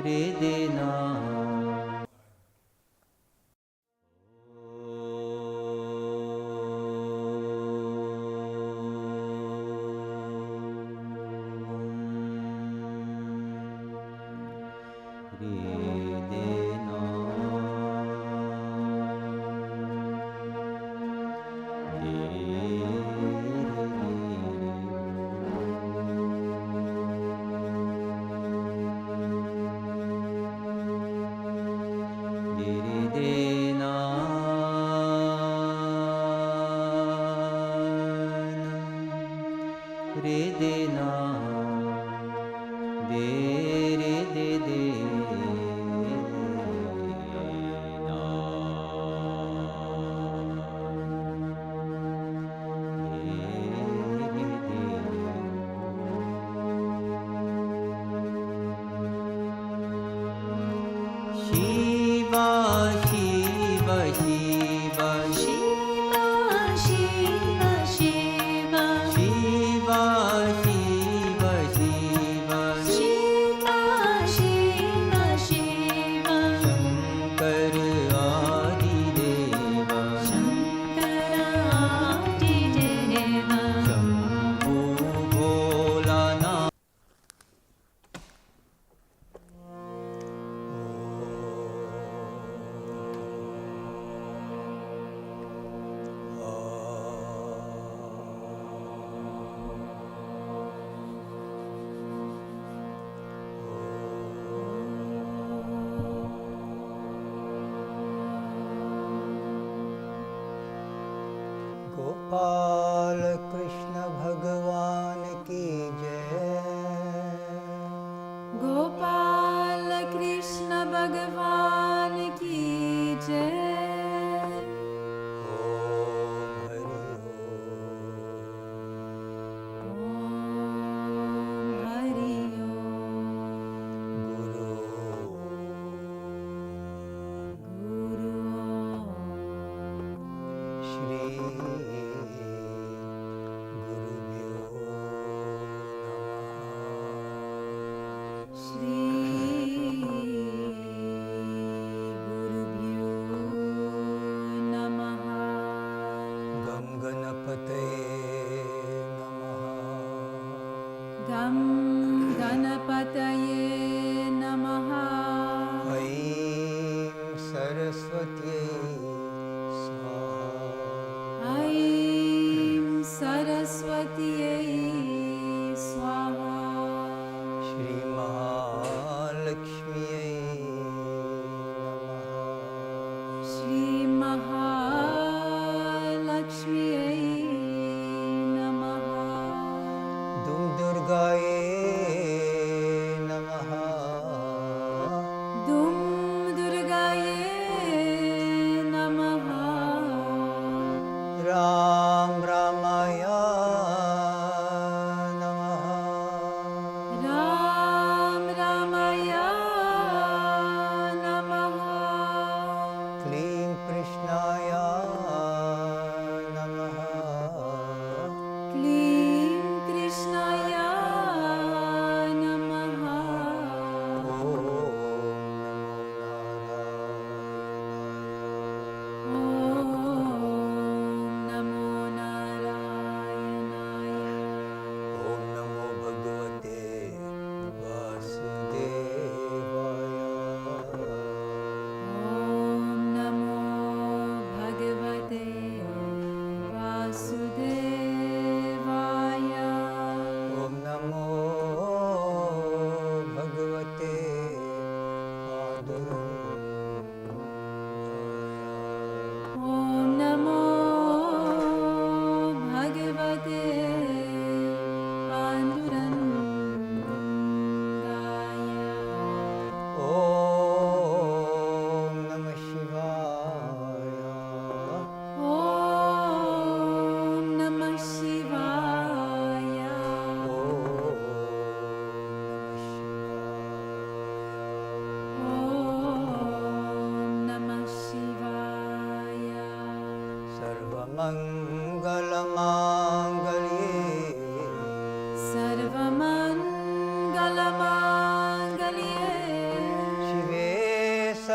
रे देना। गोपाल कृष्ण भगवान की जय। गोपाल कृष्ण भगवान की जय। ओम हरि गं गणपतये नमः। ऐं सरस्वत्यै स्वाहा। ऐं सरस्वत्यै स्वाहा। श्री महालक्ष्म्यै नमः। श्री महालक्ष्म्यै नमः। दुम दुर्गायै नमः। दुम दुर्गायै नमः। राम रामाय नमः। राम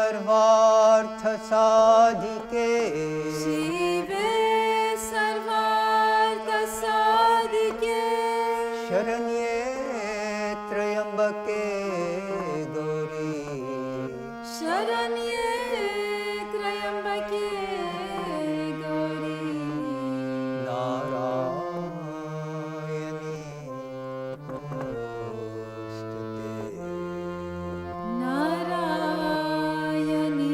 सर्वार्थ साधिके शिवे सर्वार्थ साधिके शरण्ये त्र्यंबके गौरी शरण्ये त्र्यंबके गौरी नारायणी नमोस्तुते नारायणी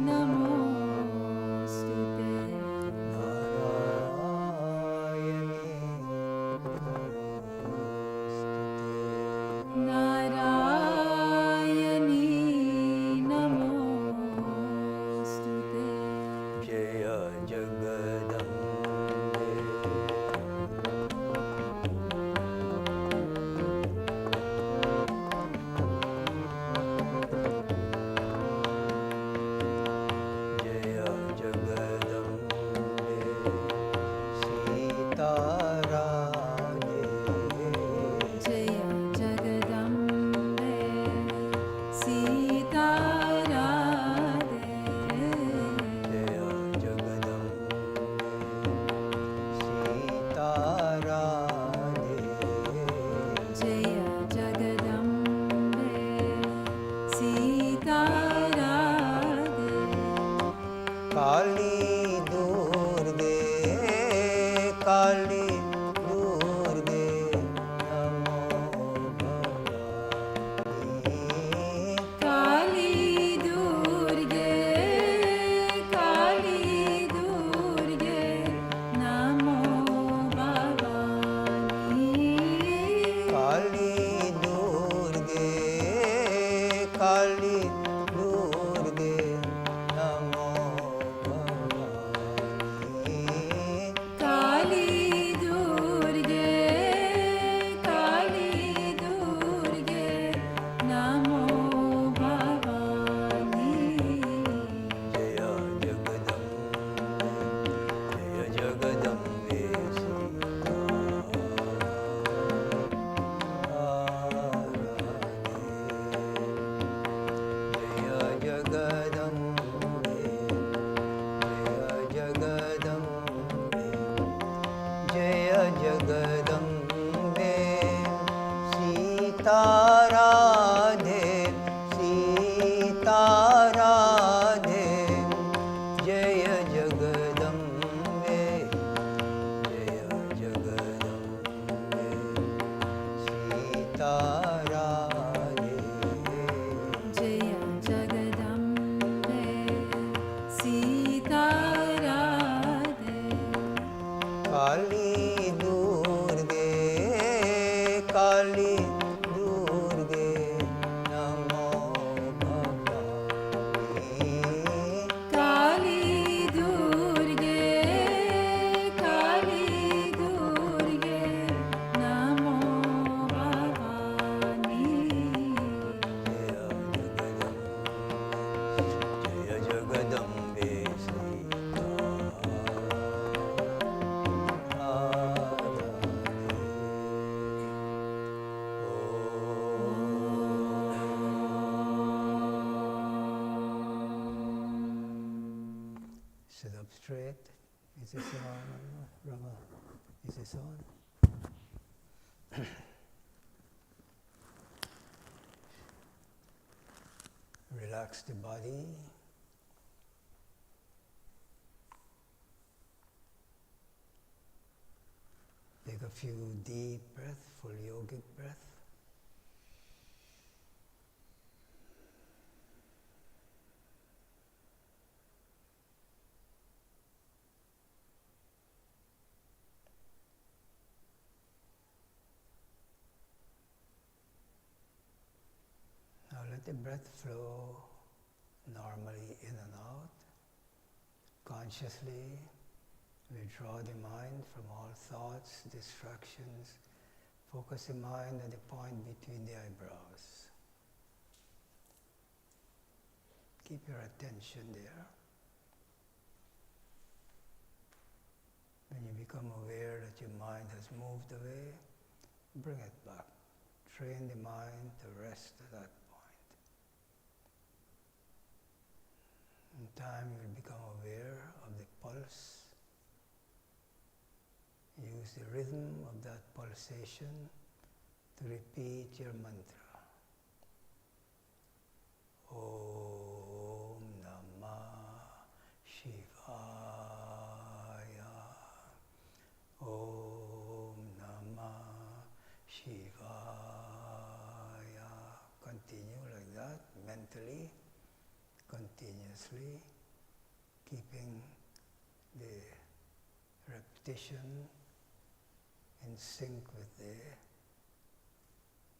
नमोस्तुते नारायणी नारायणी नमोस्तुते जय जगदम्बे जय जगदम्बे सीताराधे जय जगदम्बे सीताराधे जय जगदम्बे सीताराधे जय जगदम्बे सीताराधे काली दुर्गे काली दुर्गे नमो भगवती काली दुर्गे नमो भवानी काली दुर्गे नमो भगवती काली दुर्गे नमो भवानी जय जगदम्बे सीताराधे सीताराधे जय जगदम्बे सीताराधे जय जगदम्बे सीताराधे काली दुर्गे नमो भगवती काली दुर्गे नमो भवानी जय Jagdambe Sit up straight. Is this on, Rama? Is this on? Relax the body. Take a few deep breaths, full yogic breath. Now let the breath flow normally in and out. Consciously withdraw the mind from all thoughts, distractions. Focus the mind at the point between the eyebrows. Keep your attention there. When you become aware that your mind has moved away, bring it back. Train the mind to rest at that point. time you'll become aware of the pulse. Use the rhythm of that pulsation to repeat your mantra. Om Namah Shivaya. Om Namah Shivaya. Continue like that mentally, continuously, keeping the repetition in sync with the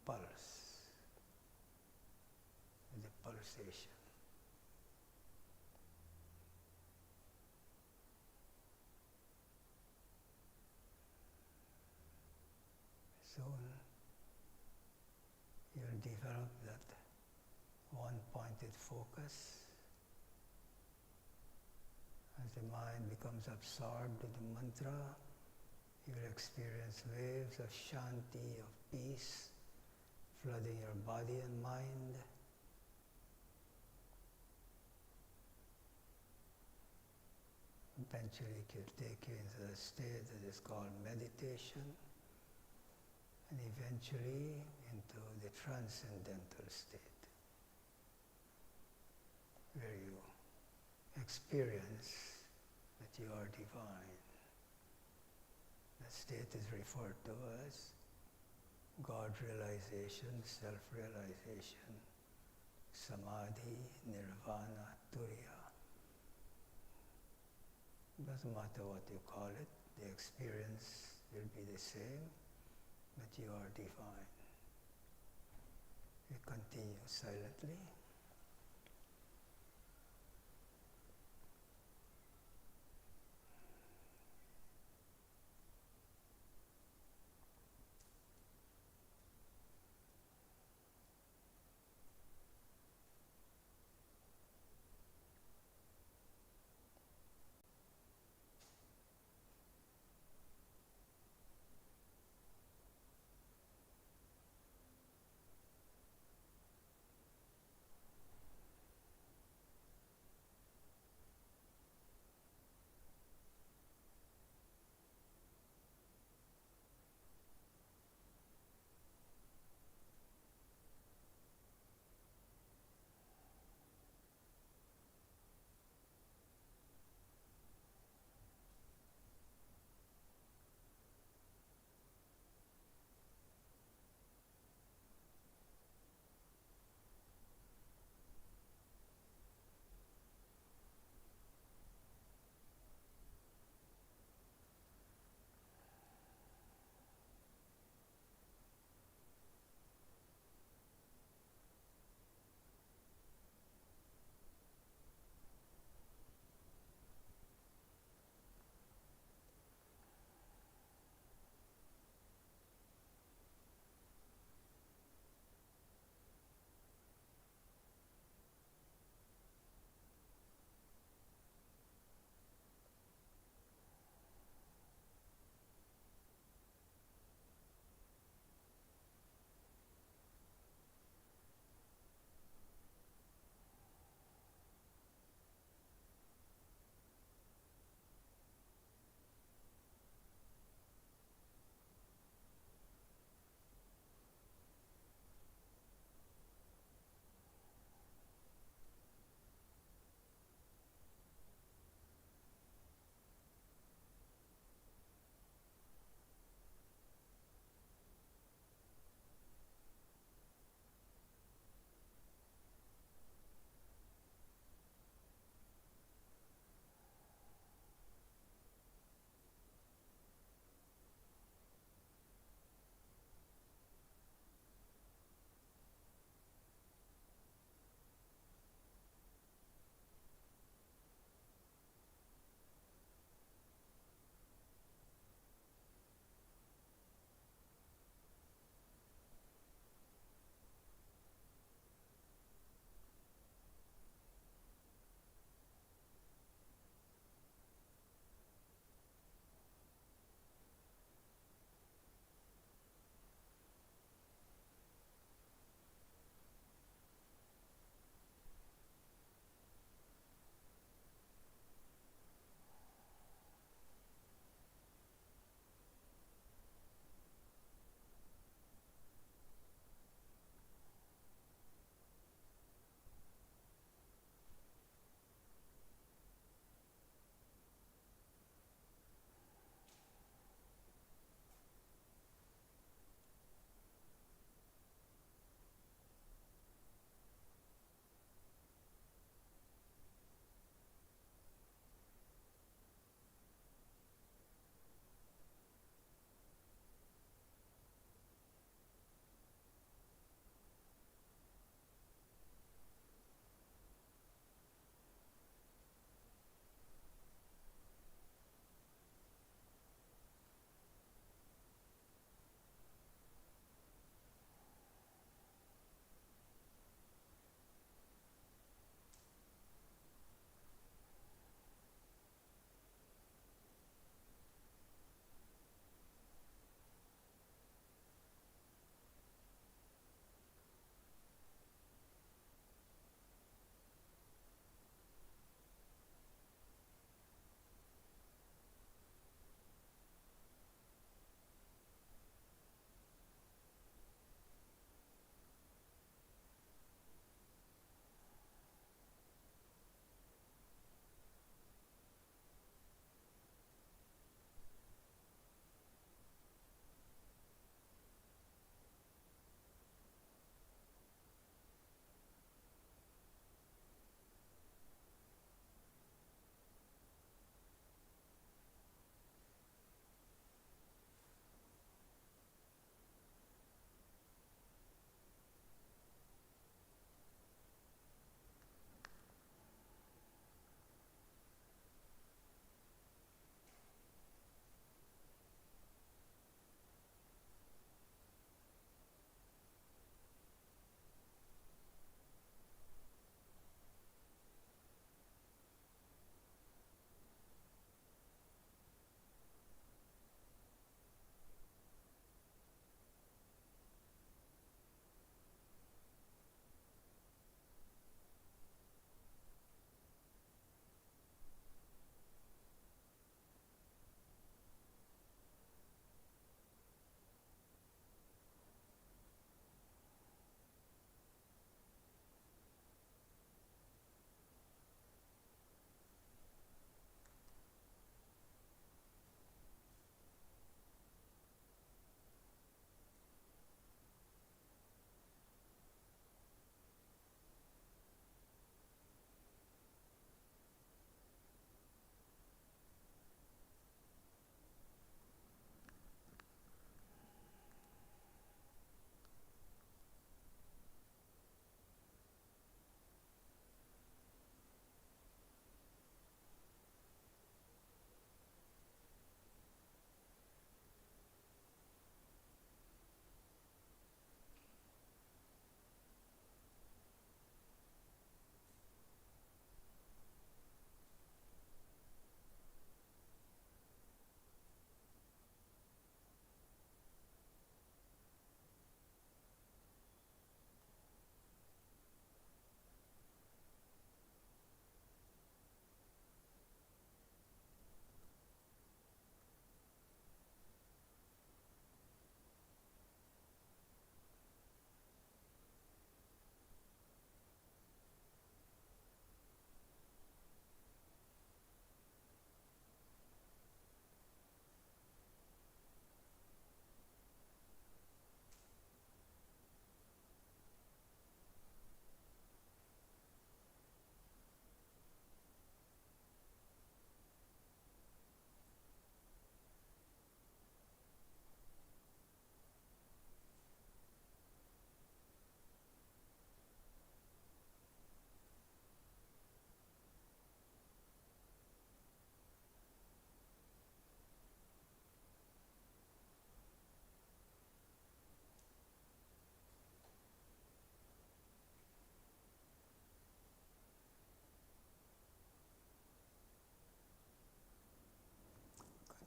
pulse, with the pulsation. Soon you'll develop that one-pointed focus. As the mind becomes absorbed in the mantra, you will experience waves of shanti, of peace, flooding your body and mind. Eventually it will take you into a state that is called meditation, and eventually into the transcendental state, where you experience that you are divine. That state is referred to as God realization, self-realization, samadhi, nirvana, turiya. Doesn't matter what you call it, the experience will be the same, but you are divine. You continue silently.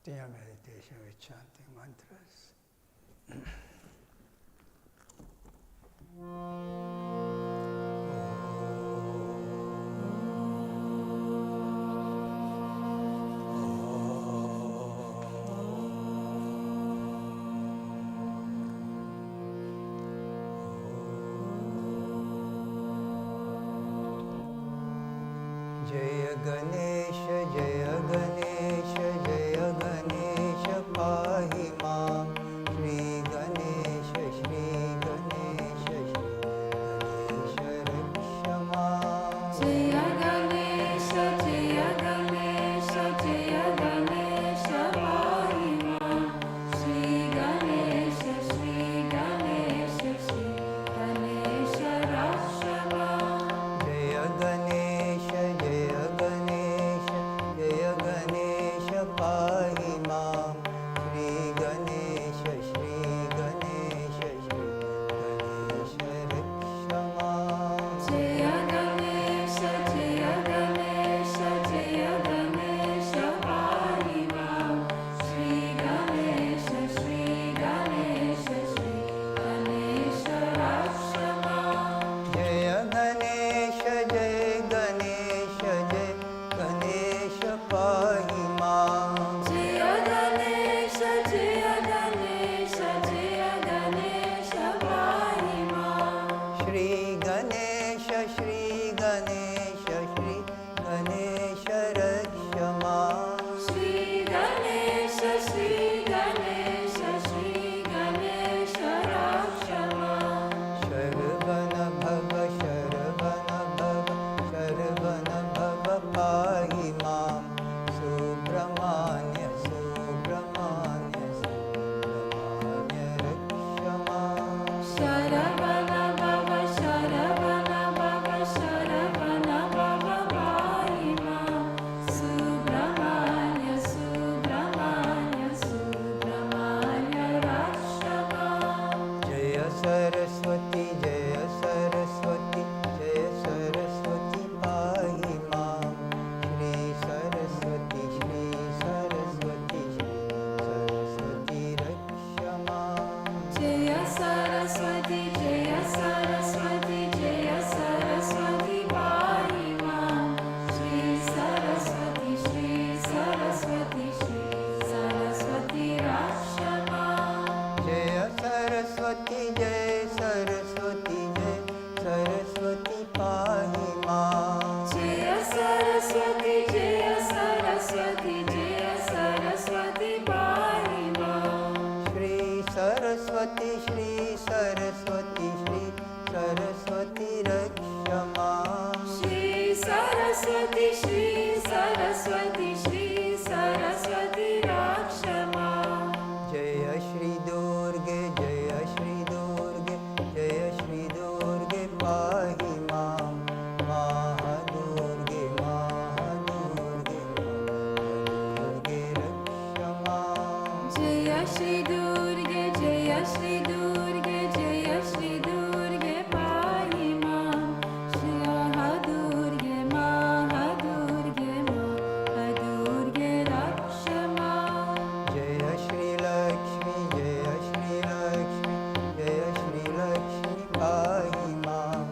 starting our meditation with chanting mantras. Jaya Ganesha, Jaya Ganesha, Jaya Ganesha, Pahi Mam. Shri Ganesha, Shri Ganesha, Shri Ganesha, Raksha Mam. Jaya Ganesha, Jaya Ganesha, Jaya Ganesha, Pahi Mam. Shri Ganesha, Shri Ganesha, Shri Ganesha, Raksha Mam. Jaya Ganesha, Jaya Ganesha, Jaya Ganesha, Pahi Mam. Shri Ganesha, Shri Ganesha, Shri Ganesha, Raksha Mam. Jaya Ganesha, Jaya Ganesha, Jaya Ganesha, Pahi Mam. Shri Ganesha, Shri Ganesha, Shri Ganesha, Raksha Mam. Jaya Ganesha, Jaya Ganesha, Jaya Ganesha, Pahi Mam. Jaya Ganesha, Jaya Ganesha, Jaya Ganesha, Pahi Mam. Shri Ganesha, Shri Ganesha, Shri Ganesha, Raksha Mam. Shri Ganesha, Shri Ganesha, Shri Ganesha, Raksha Mam. Sharavana Bhava, Sharavana Bhava, Sharavana Bhava, Pahi Mam. Subramanya, Subramanya, Subramanya, Raksha Mam. Sharavana Bhava, Sharavana Bhava, Sharavana Bhava, Pahi Mam. Subramanya, Subramanya, Subramanya, Raksha Mam. Jaya Saraswati, Jaya Saraswati, Jaya Saraswati, Pahi Mam. Shri Saraswati, Shri Saraswati, Shri Saraswati, Raksha Mam. Jaya Saraswati, Jaya Saraswati, Jaya Saraswati, Pahi Mam. Shri Saraswati, Shri Saraswati, Shri Saraswati, Raksha Mam. Jaya Saraswati, Jaya Saraswati, Jaya Saraswati, Pahi Mam. Jaya Saraswati, Jaya Saraswati, Jaya Saraswati, Pahi Mam. Shri Saraswati, Shri Saraswati, Shri Saraswati, Raksha Mam. Shri Saraswati, Shri Saraswati, Shri Saraswati, Raksha Mam. Jaya Shri Durge, Jaya Shri Durge, Jaya Shri Durge, Pahi Mam. Mahadurge, Mahadurge, Mahadurge, Raksha Mam. Jaya Shri Durge, Jaya Shri Durge, Jaya Shri Durge, Pahi Mam. Shri Mahadurge, Mahadurge, Mahadurge, Raksha Mam. Jaya Shri Lakshmi, Jaya Shri Lakshmi, Jaya Shri Lakshmi, Pahi Mam.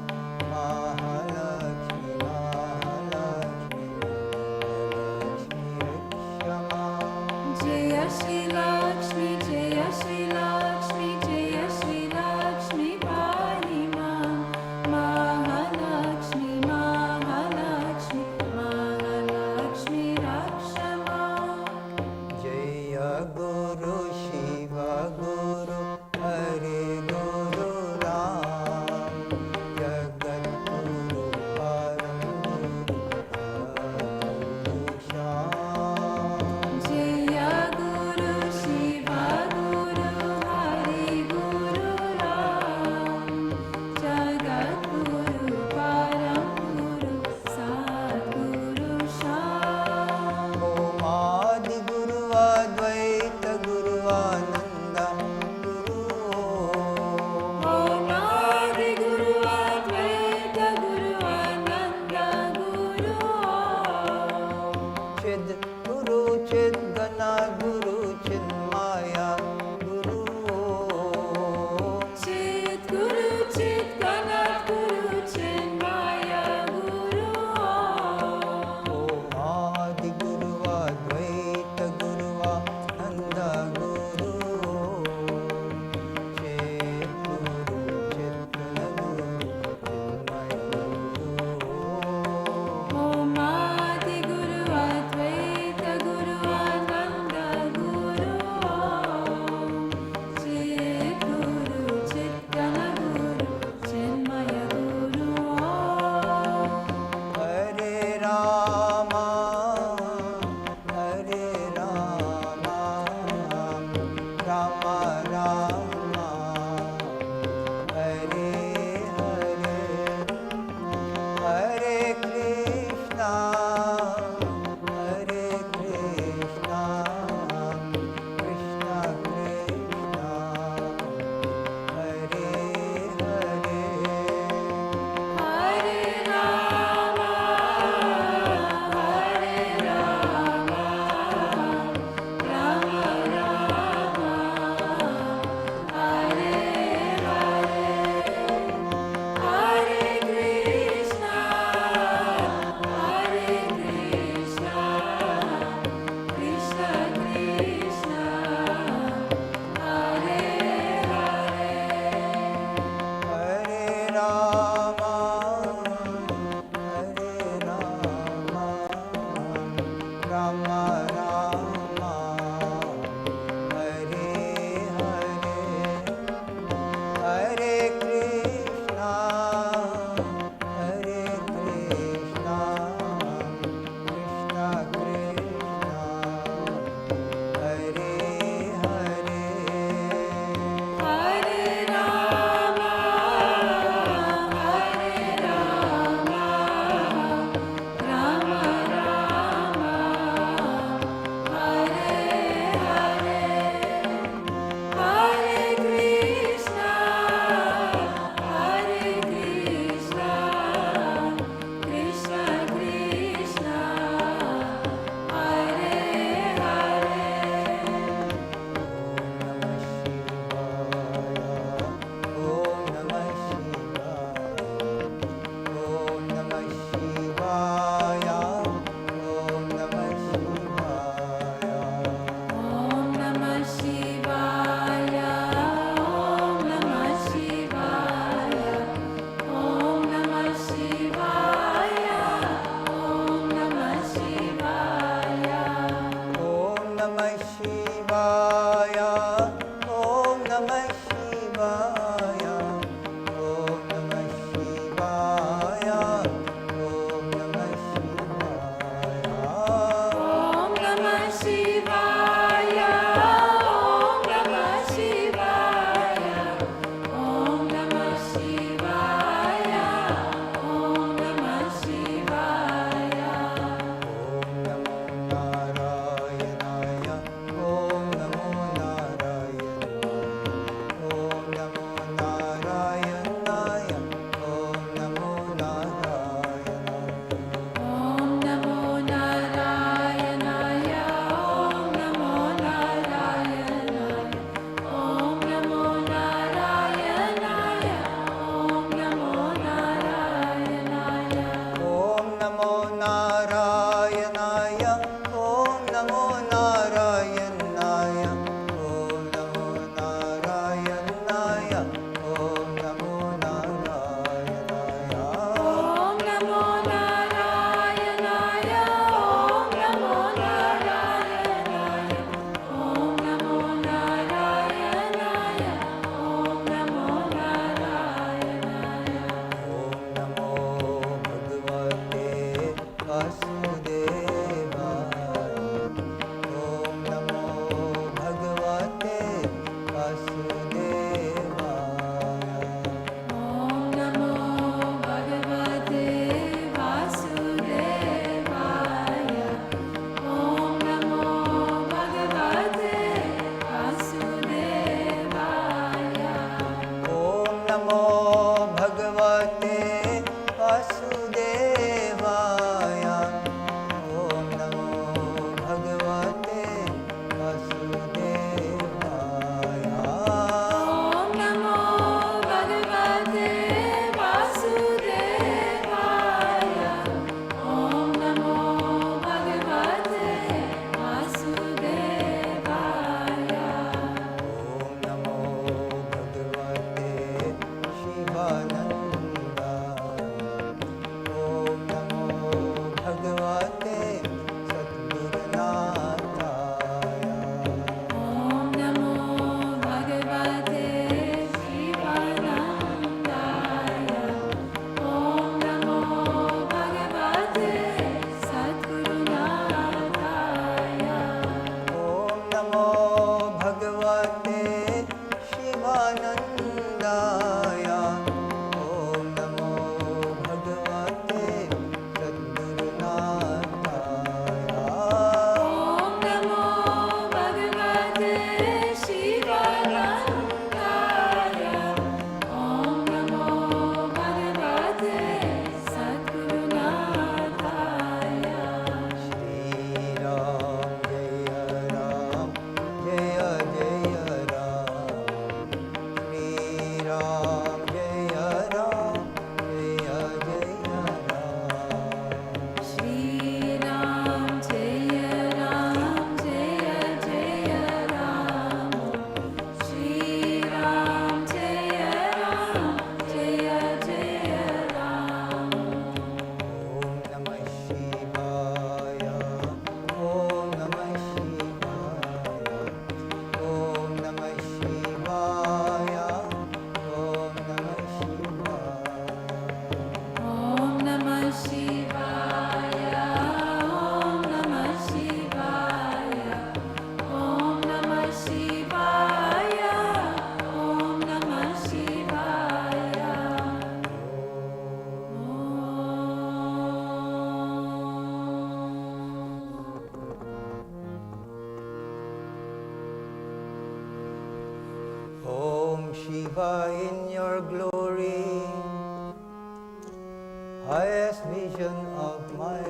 highest vision of my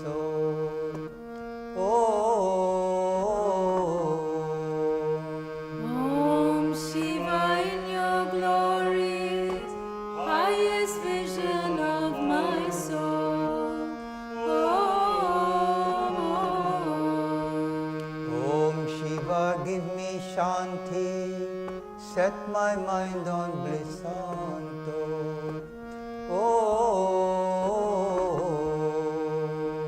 soul. Om Shiva in your glory, highest vision of my soul. Om Shiva, give me Shanti, set my mind on bliss untold.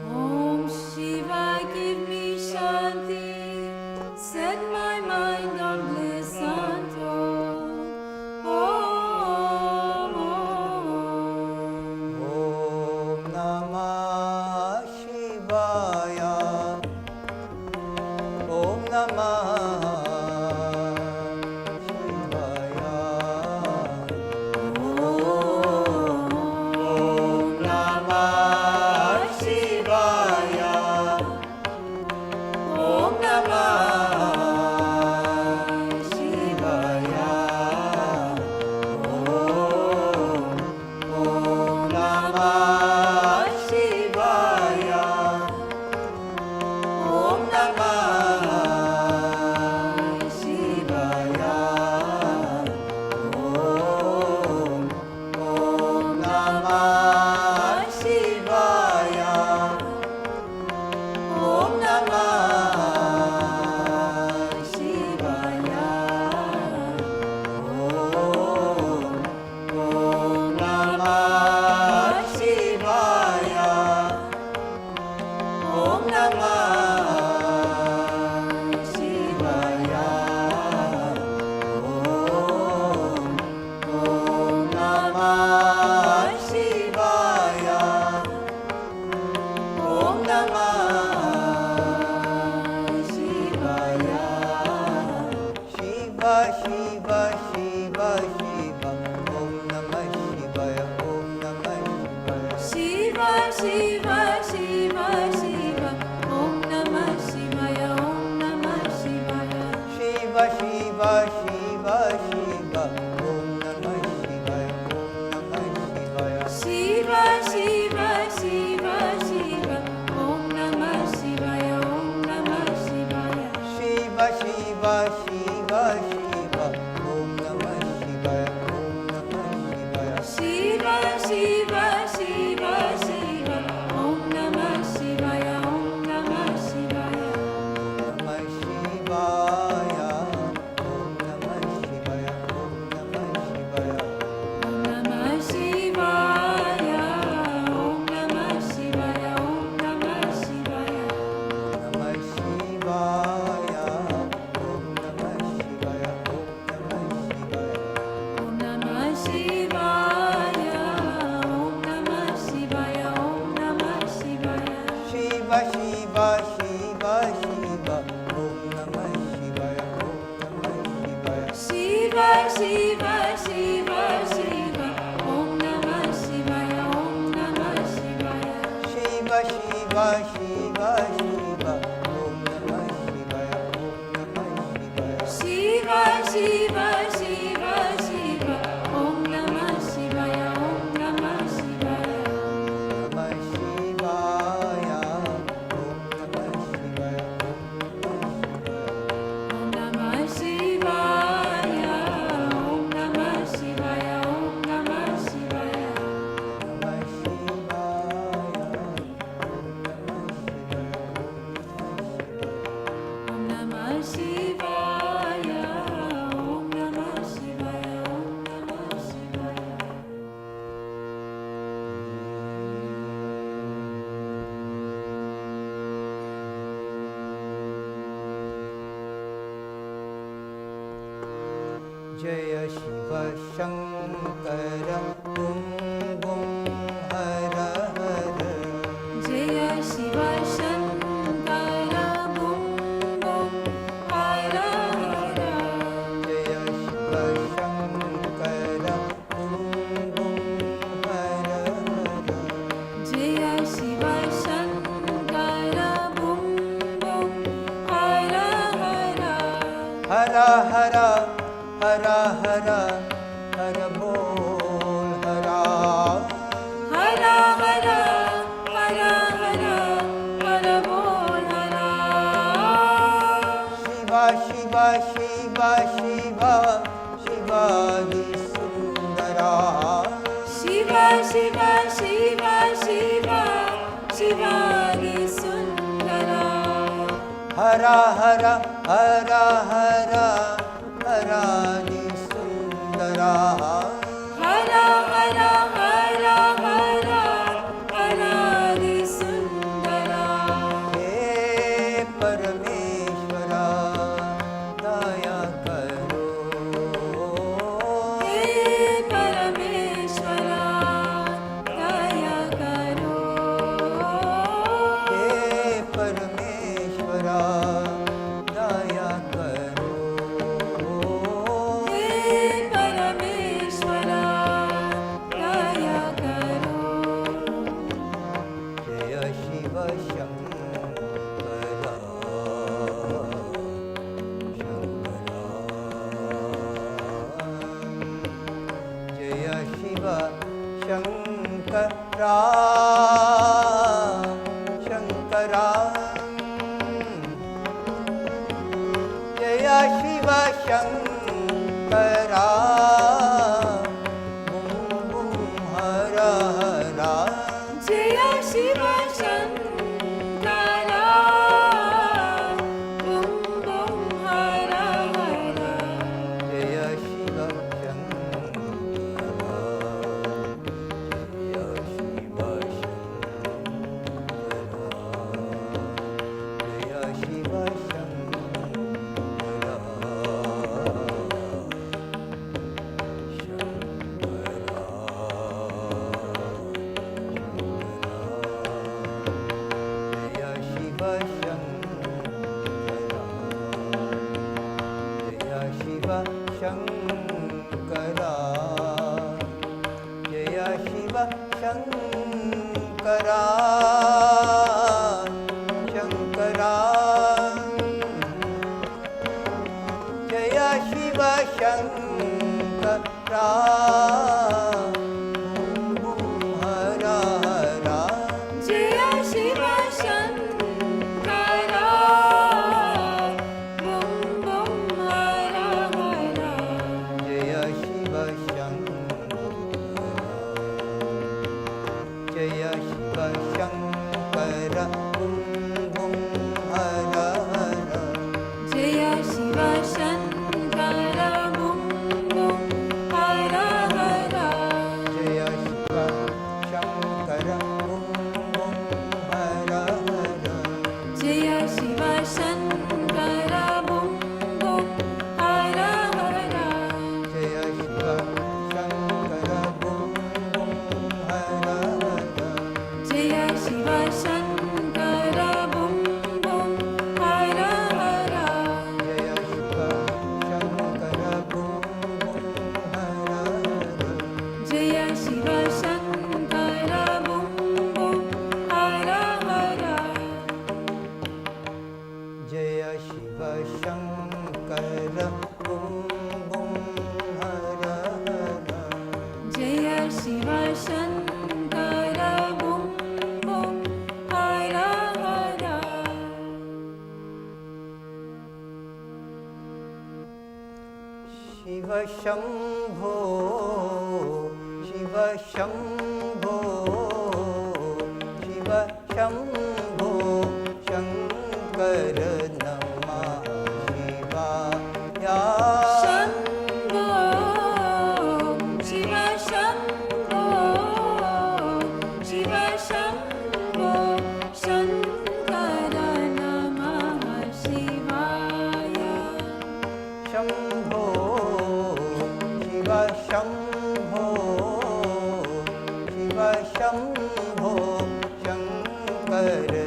Om Shiva, give me Shanti, set my mind on bliss untold. Om Namah Shivaya. Om Namah Shivaya. Om Namah Shivaya. Om Namah Shivaya. Om Namah Shivaya. Om Namah Shivaya. Om Namah Shivaya. Om Namah Shivaya. Om Namah Shivaya. Om Namah Shivaya. Om Namah Shivaya. Om Namah Shivaya. Shiva, Shiva, Shiva, Shiva. Om Namah Shivaya. Om Namah Shivaya. Shiva, Shiva, Shiva, Shiva. Om Namah Shivaya, Om Namah Shivaya. Shiva, Shiva, Shiva, Shiva. Om Namah Shivaya. Om Namah Shivaya. Shiva, Shiva, Shiva, Shiva. Om Namah Shivaya, Om Namah Shivaya. Shiva, Shiva, Shiva, Shiva. Om Namah Shivaya. Om Namah Shivaya. Shiva, Shiva, Shiva, Shiva. Om Namah Shivaya, Om Namah Shivaya. Namah Shivaya. Om Namah Shivaya. Om Namah Shivaya. Om Namah Shivaya, Om Namah Shivaya, Om Namah Shivaya. Namah Shivaya. Om Namah Shivaya. Om Namah Shivaya. Om Namah Shivaya, Om Namah Shivaya, Om Namah Shivaya. Shiva, Shiva, Shiva, Shiva. Om Namah Shivaya. Om Namah Shivaya. Shiva, Shiva, Shiva, Shiva. Om Namah Shivaya, Om Namah Shivaya. Shiva, Shiva, Shiva, Shiva. Om Namah Shivaya. Om Namah Shivaya. Shiva, Shiva, Shiva, Shiva. Om Namah Shivaya, Om Namah Shivaya. Namah Shivaya. Om Namah Shivaya. Om Namah Shivaya. Om Namah Shivaya, Om Namah Shivaya, Om Namah Namah Shivaya. Om Namah Shivaya, Om Namah Shivaya, Om Namah Shivaya. Jaya Shiva Shankara Bum Bum Hara Hara. Jaya Shiva Shankara Bum Bum Hara Hara. Jaya Shiva Shankara Bum Bum Hara Hara. Jaya Shiva Shankara Bum Bum Hara Hara. Hara Hara Hara Hara Hara Bol Hara. Hara Shiva Shiva Shiva Shivadi Sundara Hara Hara Hara Hara Harani Sundara Hara Hara Hara Hara Harani Sundara He Parameshwara Daya Karo He Parameshwara Daya Karo He Parameshwara Daya Karo He Parameshwara Daya Karo Jaya Shiva Shankara Shankara Jaya Shiva Shankara Shankara Jaya Shiva Shankara Bum Bum Hara Hara Jaya Shiva Shankara Bum Bum Hara Hara Jaya Shiva Shankara Jaya Shiva Shankara Jaya Shiva Shankara Jaya Shiva Shankara Shankara Jaya Shiva Shankara Bum Bum Hara Hara Jaya Shiva Shankara Bum Bum Hara Hara Jaya Shiva Shankara Jaya Shiva Shankara Bum Bum Hara Hara Jaya Shiva Shankara Bum Bum Hara Hara Jaya Shiva Shankara Bum Bum Hara Hara Jaya Shiva Shankara Bum Bum Hara Hara Jaya Shiva Shankara Bum Bum Hara Hara Jaya Shiva Shankara Bum Bum Hara Hara Jaya Shiva Shankara Bum Bum Hara Hara Jaya Shiva Shankara Bum Bum Hara Hara Jaya Shiva Shankara Bum Bum Hara Hara Jaya Shiva Shankara Bum Bum Hara Hara Shiva Shambho Shiva Shambho Shiva Shambho Shankara Namah Shivaya Shambho Shiva Shambho Shiva Shambho Shankara Namah Shivaya Shambho Shiva Shambho Shiva Shambho Shankara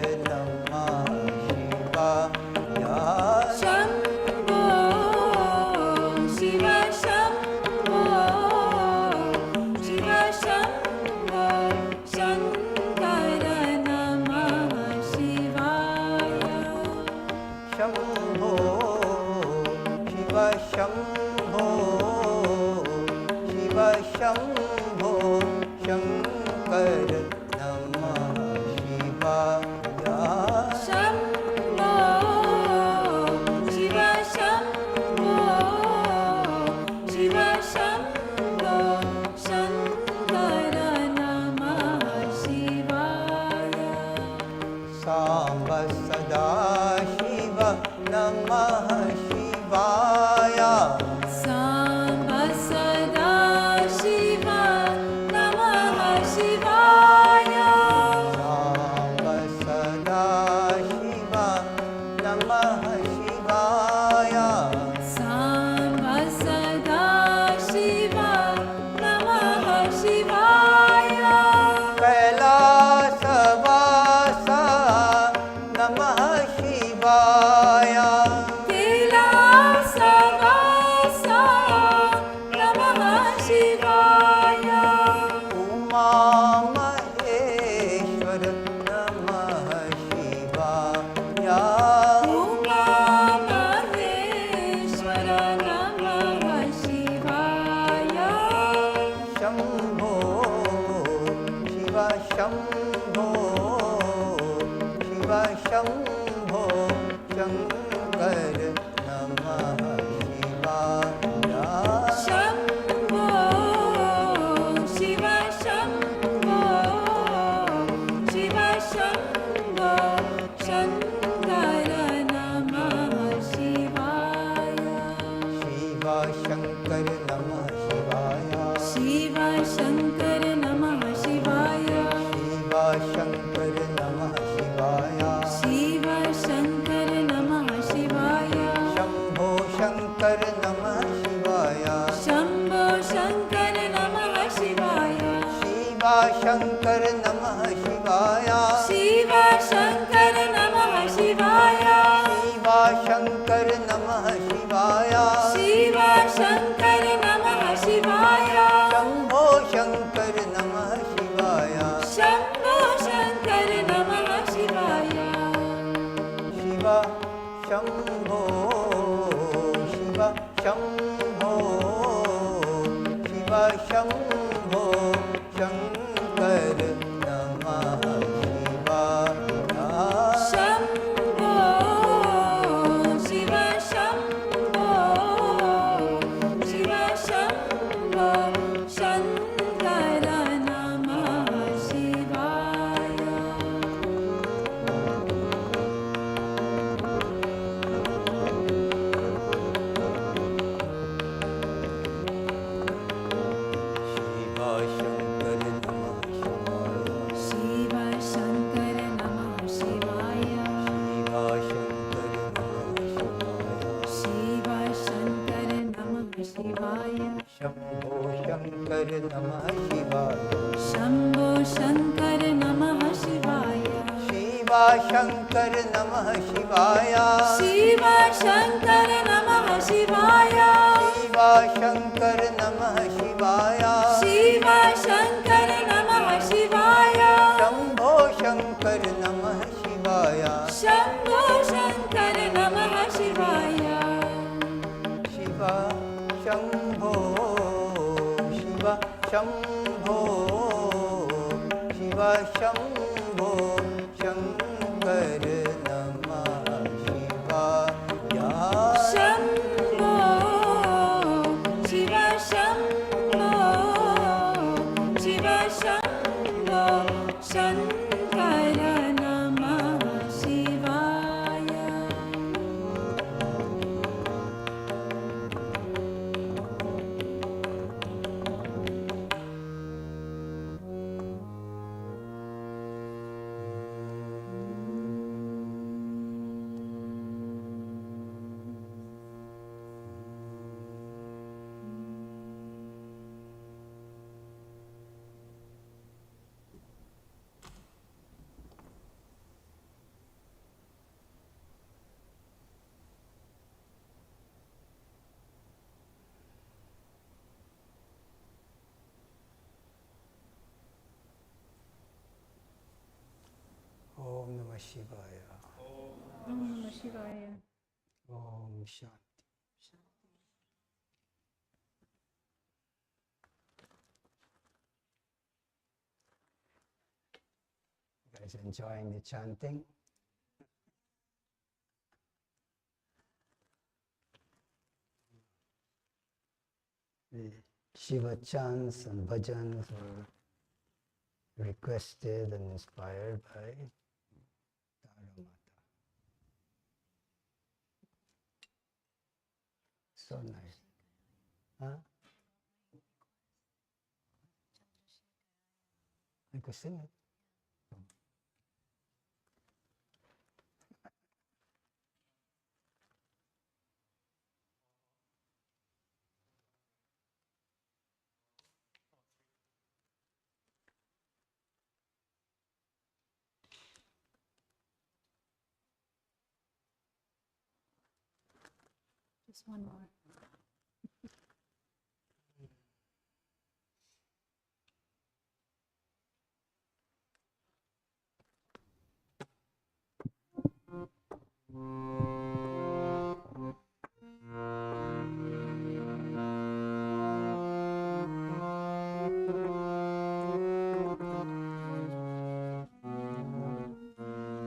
Namah Shivaya. Samba Sada Shiva Namah Shivaya. Samba Sada Shiva Namah Shivaya. Samba Sada Shiva Namah Shivaya. Kailasavasa Namah Shivaya. Kailasavasa Namah Shivaya. Uma Maheshwara Namah Shivaya. Uma Maheshwara Namah Shivaya. Shambho Shiva Shambho Shiva Shambho Shankar Namah Shivaya. Shambho Shiva Shambho Shiva Shambho Shankara Namah Shivaya. Shiva Shankar Namah Shivaya. Shiva Shankara Namah Shivaya. Shiva Shankar Namah Shivaya. Shiva Shankara Namah Shivaya. Shambho Shankar Namah Shivaya. Shambho Shankara Namah Shivaya. Shiva Shankar Namah Shivaya. Shiva Shankara Namah Shivaya. Shiva Shankar Namah Shivaya. Shiva Shankara Namah Shivaya. Shambho Shankar Namah Shivaya. Shambho Shankara Namah Shivaya. Shiva Shambho Shiva Shambho Shiva Shambho Shankar Namah Shivaya. Shambho Shiva Shambho Shiva Shambho Shankara Namah Shivaya. Shiva Shankar Namah Shivaya. Shiva Shankara Namah Shivaya. Shambho Shankar Namah Shivaya. Shambho Shankara Namah Shivaya. Shiva Shankar Namah Shivaya. Shiva Shankara Namah Shivaya. Shiva Shankar Namah Shivaya. Shiva Shankara Namah Shivaya. Shambho Shankar Namah Shivaya. Shambho Shankara Namah Shivaya. Shiva Shambho Shiva Shambho Shiva Shambho Shankar Namah Shivaya. Shambho Shiva Shambho Shiva Shambho Shankara Namah Shivaya. Om Namah Shivaya. Om Namah Shivaya. Om Shanti. You guys enjoying the chanting? The Shiva chants and bhajans were requested and inspired by Tara Mata. So nice. Huh? I could sing it. Just one more.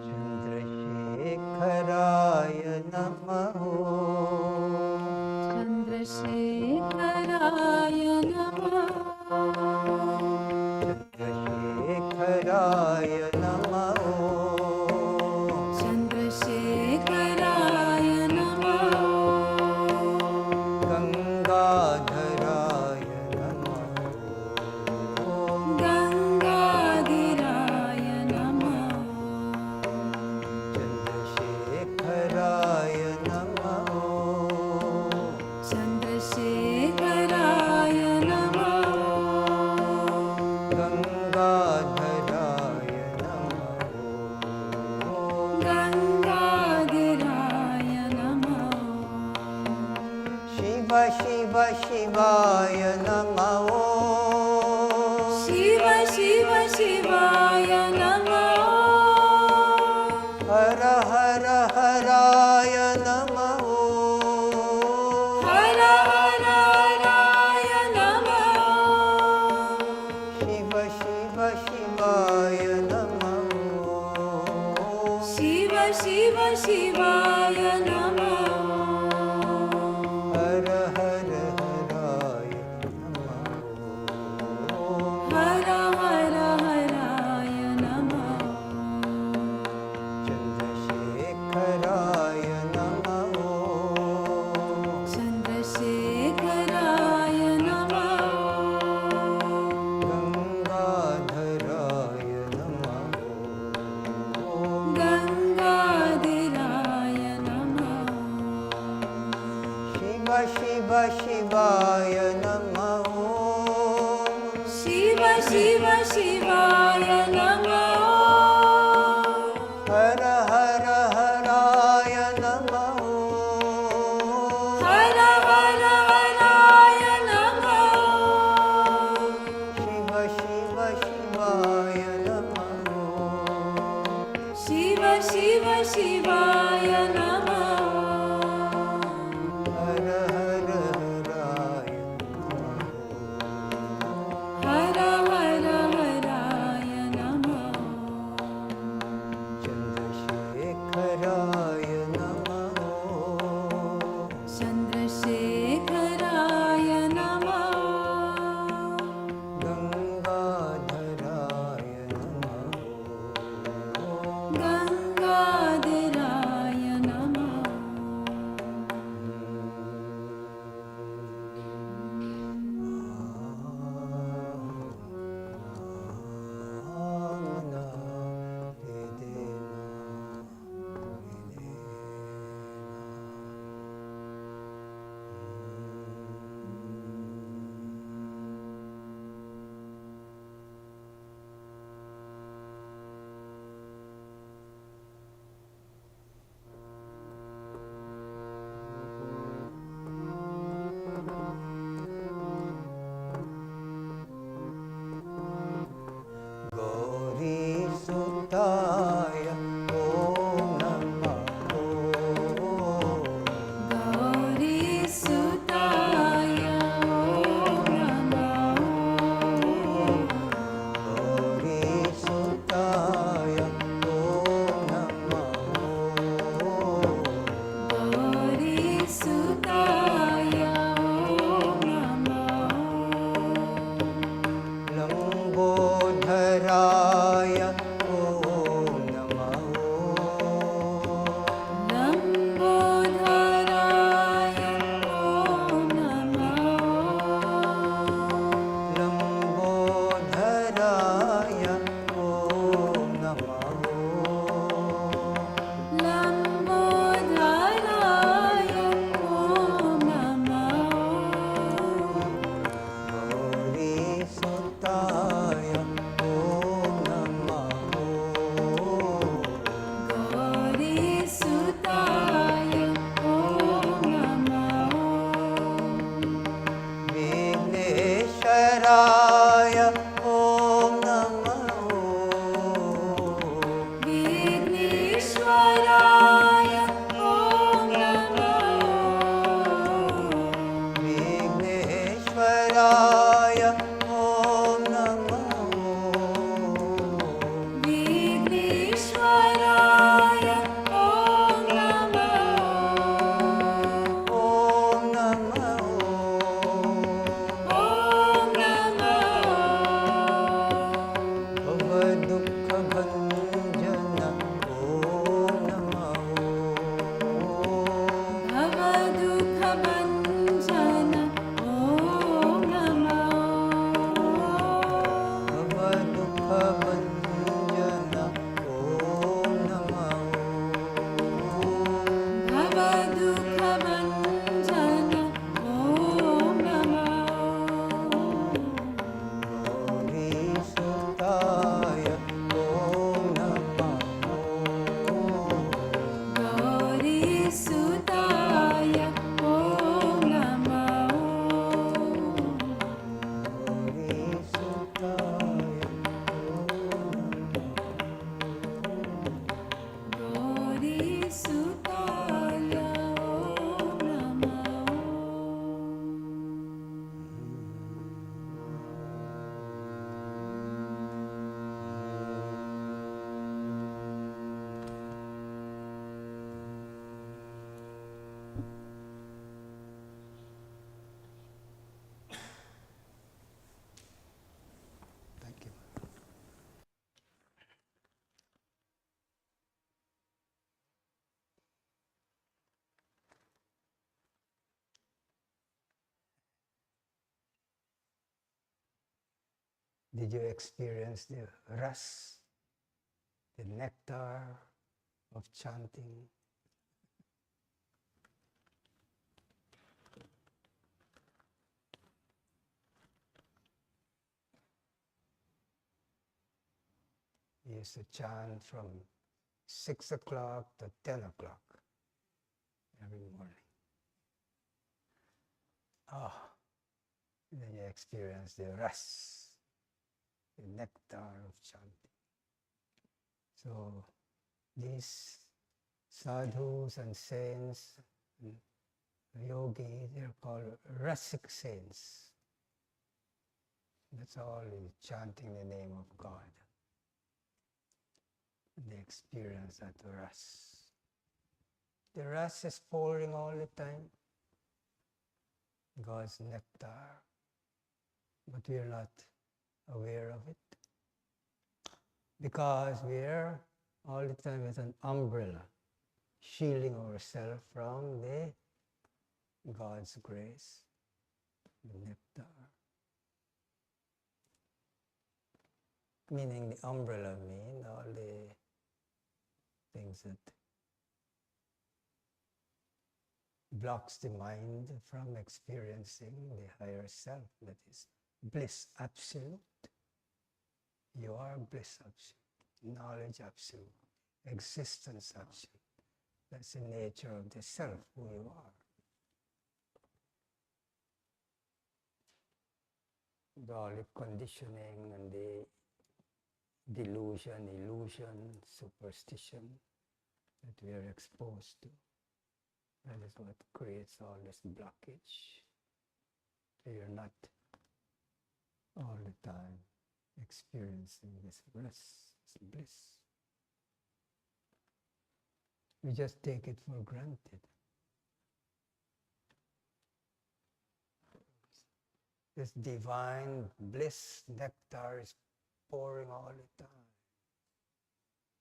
Chandrasekharaaya namaho. Chandrasekharaya Namaha. Chandrasekharaaya namaho. Chandrasekharaya Namaha. Gangadharaya namaho. Gangadharaya Namaha. Chandrasekharaaya namaho. Chandrasekharaya Namaha. Gangadharaya namaho. Gangadharaya Namaha. Shiva Shiva Shivaya namaho. Shiva Shiva Shivaya Namaha. Hara Hara Haraya namaho. Hara Hara Haraya Namaha. Shiva Shiva Shivaya namaho. Shiva Shiva Shivaya Namaha. Hara Hara Haraya namaho. Hara Hara Haraya Namaha. Chandrasekharaya namaho. Chandrasekharaya Namaha. Gangadharaya namaho. Gangadharaya Namaha. Shiva Shiva Shivaya namaho. Shiva Shiva Shivaya Namaha. Hara Hara Haraya namaho. Hara Hara Haraya Namaha. Shiva Shiva Shivaya namaho. Shiva Shiva Shivaya Namaha. Hara Hara Haraya namaho. Hara Hara Haraya Namaha. Chandrasekharaya namaho. Chandrasekharaya Namaha. Gangadharaya namaho. Gangadharaya Namaha. Gauri Sutaya Om Namaho. Gauri Sutaya Om Namaha. Gauri Sutaya Om Namaho. Gauri Sutaya Om Namaha. Lambodharaya Om Namaho. Lambodharaya Om Did you experience the ras, the nectar of chanting? We used to chant from 6 o'clock to 10 o'clock every morning. Then you experience the ras, the nectar of chanting. So these sadhus and saints, yogis, they're called rasic saints. That's all is chanting the name of God. And they experience that ras. The ras is pouring all the time. God's nectar. But we are not aware of it. Because we are all the time with an umbrella, shielding ourselves from the God's grace, the nectar. Meaning the umbrella means all the things that blocks the mind from experiencing the higher self, that is bliss absolute. You are bliss absolute, knowledge absolute, existence absolute. That's the nature of the self, who you are. With all the conditioning and the delusion, illusion, superstition that we are exposed to. That is what creates all this blockage. So you're not all the time experiencing this bliss, this bliss. We just take it for granted. This divine bliss nectar is pouring all the time.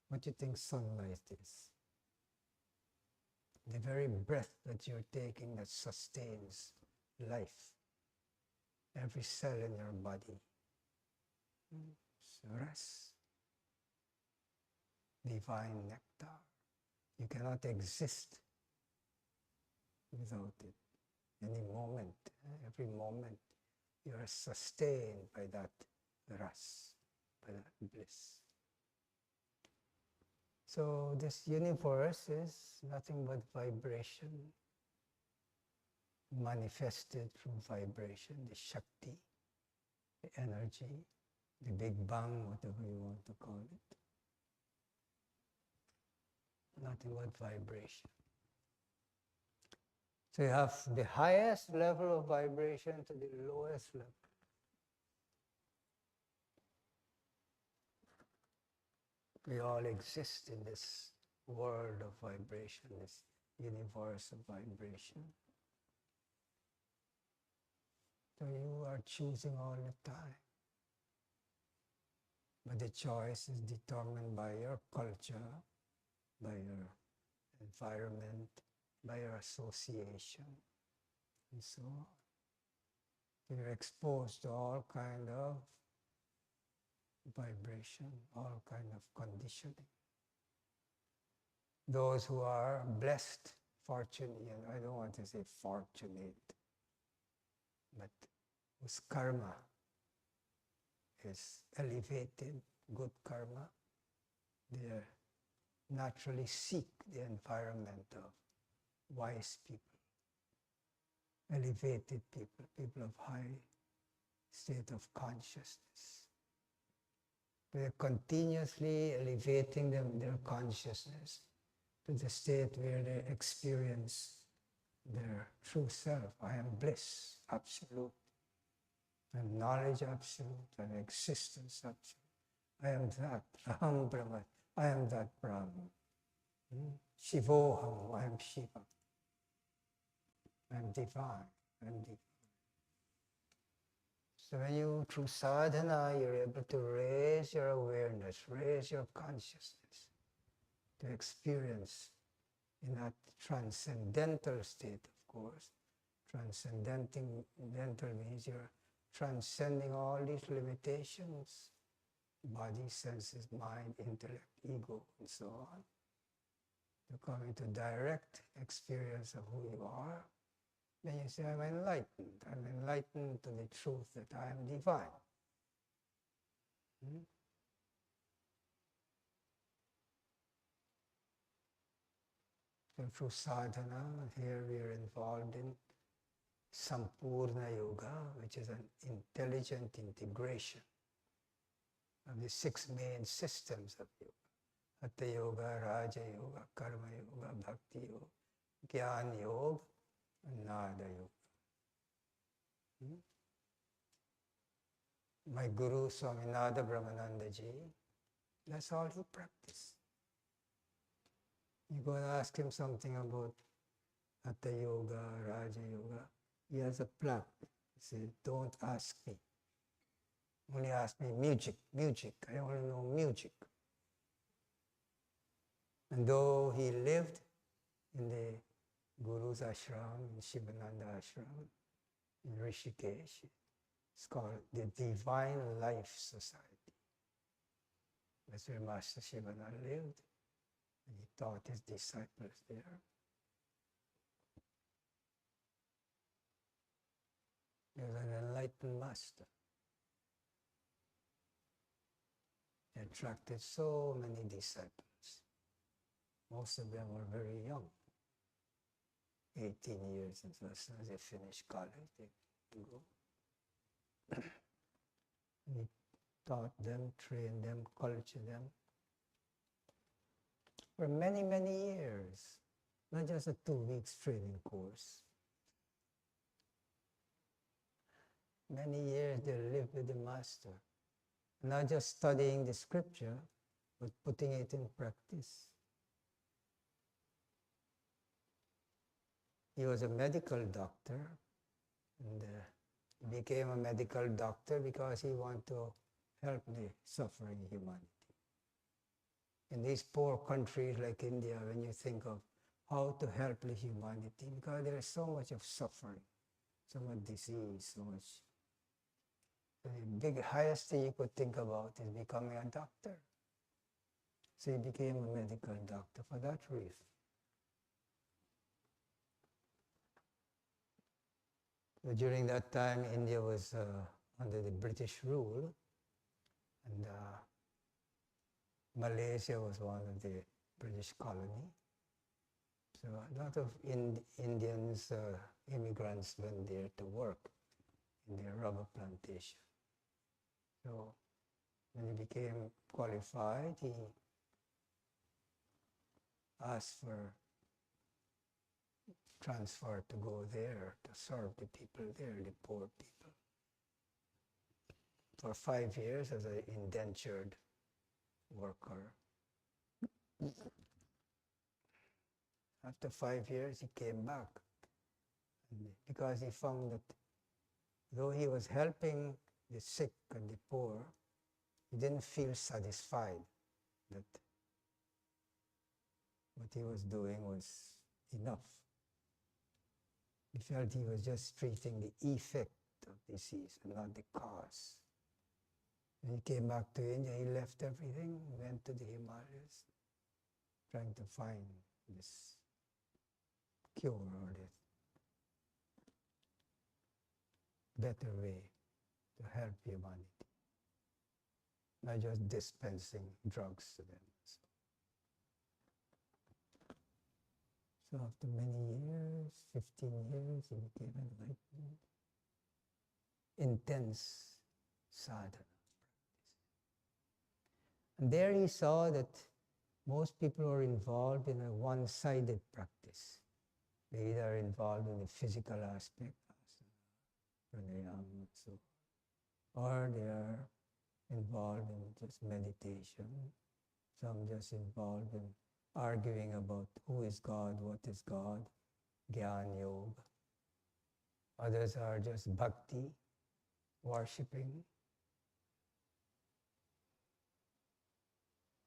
What do you think sunlight is? The very breath that you're taking that sustains life. Every cell in your body. So rest. Divine nectar. You cannot exist without it. Any moment, every moment, you are sustained by that ras, by that bliss. So this universe is nothing but vibration, manifested through vibration, the Shakti, the energy, the Big Bang, whatever you want to call it. Nothing but vibration. So you have the highest level of vibration to the lowest level. We all exist in this world of vibration, this universe of vibration. So you are choosing all the time. But the choice is determined by your culture, by your environment, by your association, and so on. You're exposed to all kind of vibration, all kind of conditioning. Those who are blessed, fortunate, I don't want to say fortunate, but whose karma is elevated, good karma, they naturally seek the environment of wise people, elevated people, people of high state of consciousness. They're continuously elevating their consciousness to the state where they experience their true self. I am bliss, absolute. I am knowledge, absolute. I am existence, absolute. I am that. Aham Brahma. I am that Brahman. Shivoham. I am Shiva. I am divine. I am divine. So when you, through sadhana, you're able to raise your awareness, raise your consciousness, to experience in that transcendental state, of course. Transcendental means you're transcending all these limitations, body, senses, mind, intellect, ego, and so on, to come into direct experience of who you are, then you say, I'm enlightened. I'm enlightened to the truth that I am divine. So through sadhana, here we are involved in Sampoorna Yoga, which is an intelligent integration of the 6 main systems of yoga. Hatha Yoga, Raja Yoga, Karma Yoga, Bhakti Yoga, Jnana Yoga, and Nada Yoga. My Guru, Swaminatha Brahmananda Ji, that's all he practiced. You go and ask him something about Hatha Yoga, Raja Yoga, he has a plaque. He says, don't ask me. Only ask me music. I only know music. And though he lived in the Guru's ashram, in Shivananda ashram, in Rishikesh, it's called the Divine Life Society. That's where Master Shivananda lived, and he taught his disciples there. He was an enlightened master. He attracted so many disciples. Most of them were very young, 18 years, and so as soon as they finish college, they go. He taught them, trained them, cultured them for many, many years, not just a 2 weeks training course. Many years they lived with the master, not just studying the scripture, but putting it in practice. He was a medical doctor, and he became a medical doctor because he wanted to help the suffering humanity. In these poor countries like India, when you think of how to help the humanity, because there is so much of suffering, so much disease, so much. The highest thing you could think about is becoming a doctor. So he became a medical doctor for that reason. So during that time, India was under the British rule, and Malaysia was one of the British colony. So a lot of Indians, immigrants went there to work in their rubber plantation. So when he became qualified, he asked for transfer to go there to serve the people there, the poor people. For 5 years as an indentured worker. After 5 years, he came back, because he found that though he was helping the sick and the poor, he didn't feel satisfied that what he was doing was enough. He felt he was just treating the effect of disease and not the cause. When he came back to India, he left everything, went to the Himalayas, trying to find this cure or this better way to help humanity, not just dispensing drugs to them. So after many years, 15 years, he became enlightened. Intense sadhana practice. And there he saw that most people are involved in a one-sided practice. They either are involved in the physical aspect, pranayama, and so, or they are involved in just meditation. Some just involved in arguing about who is God, what is God, Jnana Yoga. Others are just bhakti, worshipping.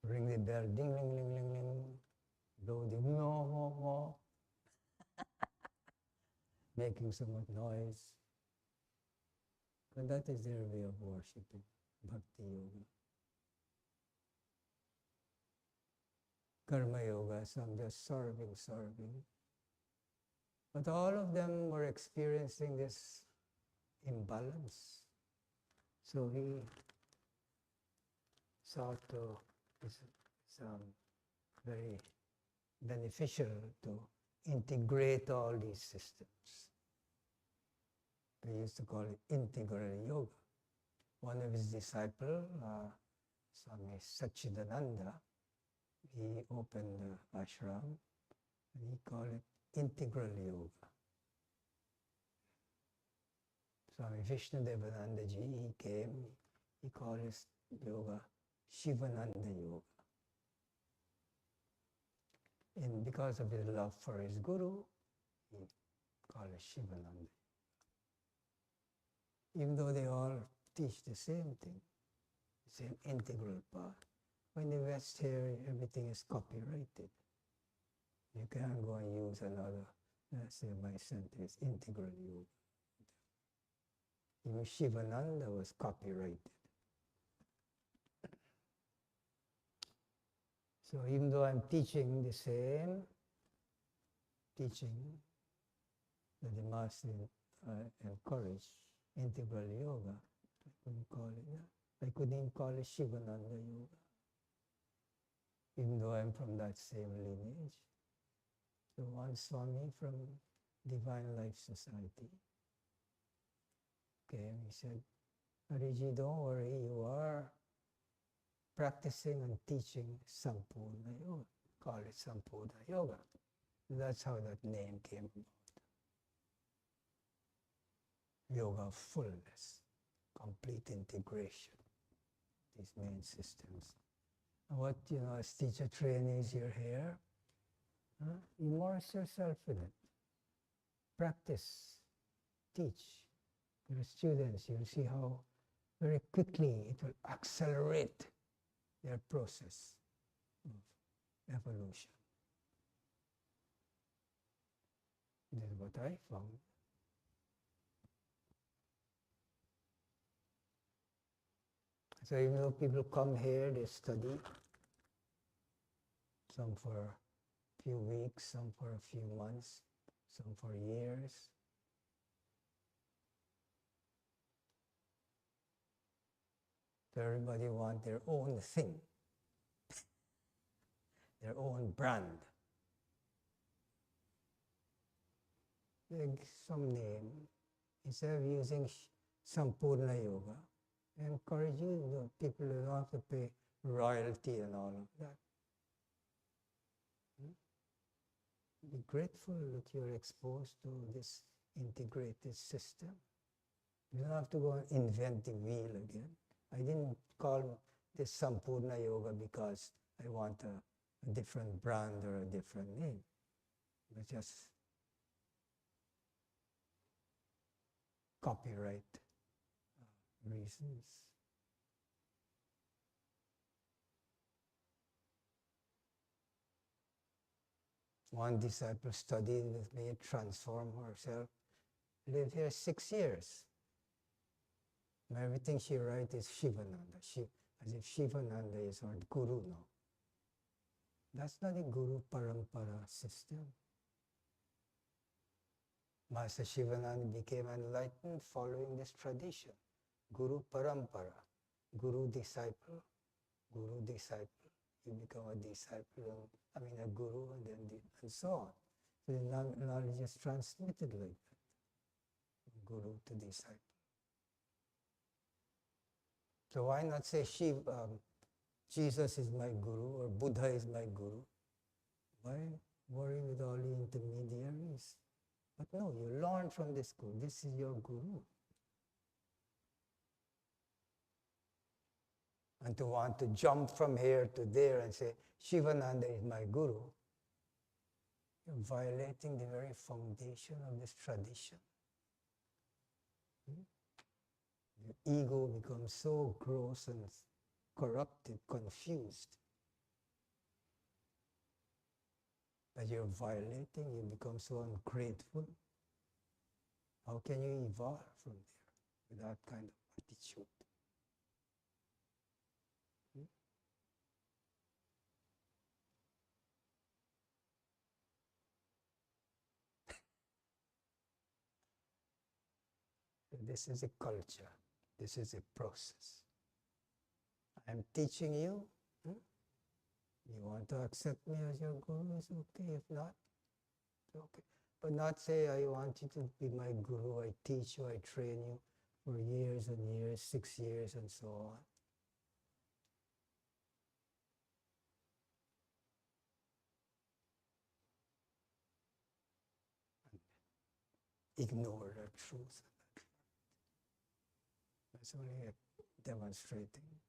Ring the bell, ding, ling, ling, ling, ling. Blow the mo, making so much noise. And that is their way of worshipping, bhakti yoga. Karma yoga, some just serving. But all of them were experiencing this imbalance. So he sought to, it's very beneficial to integrate all these systems. They used to call it integral yoga. One of his disciples, Swami Satchidananda, he opened the ashram and he called it integral yoga. Swami Vishnudevanandaji, he came, he called his yoga Shivananda yoga. And because of his love for his guru, he called it Shivananda. Even though they all teach the same thing, the same integral path. When the West here, everything is copyrighted. You can't go and use another, let's say my center is integral yoga. Even Shivananda was copyrighted. So even though I'm teaching the same teaching that the master encouraged, integral yoga, I couldn't call it that. I couldn't call it Shivananda yoga, even though I'm from that same lineage. So one Swami from Divine Life Society came, he said, Hariji, don't worry, you are practicing and teaching Sampoorna yoga. Call it Sampoorna yoga. That's how that name came about. Yoga of fullness, complete integration, these main systems. And what, as teacher trainees, you're here, immerse yourself in it. Practice, teach your students. You'll see how very quickly it will accelerate their process of evolution. This is what I found. So even though people come here, they study, some for a few weeks, some for a few months, some for years. So everybody wants their own thing, their own brand. Like some name, instead of using Sampoorna yoga, I encourage you, people who don't have to pay royalty and all of that. Be grateful that you're exposed to this integrated system. You don't have to go and invent the wheel again. I didn't call this Sampoorna yoga because I want a different brand or a different name, but just copyright reasons. One disciple studied with me, transformed herself, lived here 6 years. And everything she writes is Shivananda, as if Shivananda is our guru now. That's not a guru parampara system. Master Shivananda became enlightened following this tradition. Guru parampara, guru disciple, you become a disciple, a guru, and so on. So the knowledge is transmitted like that, guru to disciple. So why not say Jesus is my guru or Buddha is my guru? Why worry with all the intermediaries? But no, you learn from this guru. This is your guru. And to want to jump from here to there and say, Shivananda is my guru, you're violating the very foundation of this tradition. Your ego becomes so gross and corrupted, confused, that you're violating, you become so ungrateful. How can you evolve from there? with that kind of attitude. This is a culture. This is a process. I'm teaching you. You want to accept me as your guru, it's okay. If not, it's okay. But not say, I want you to be my guru, I teach you, I train you for years and years, 6 years and so on. Ignore the truth. That's only demonstrating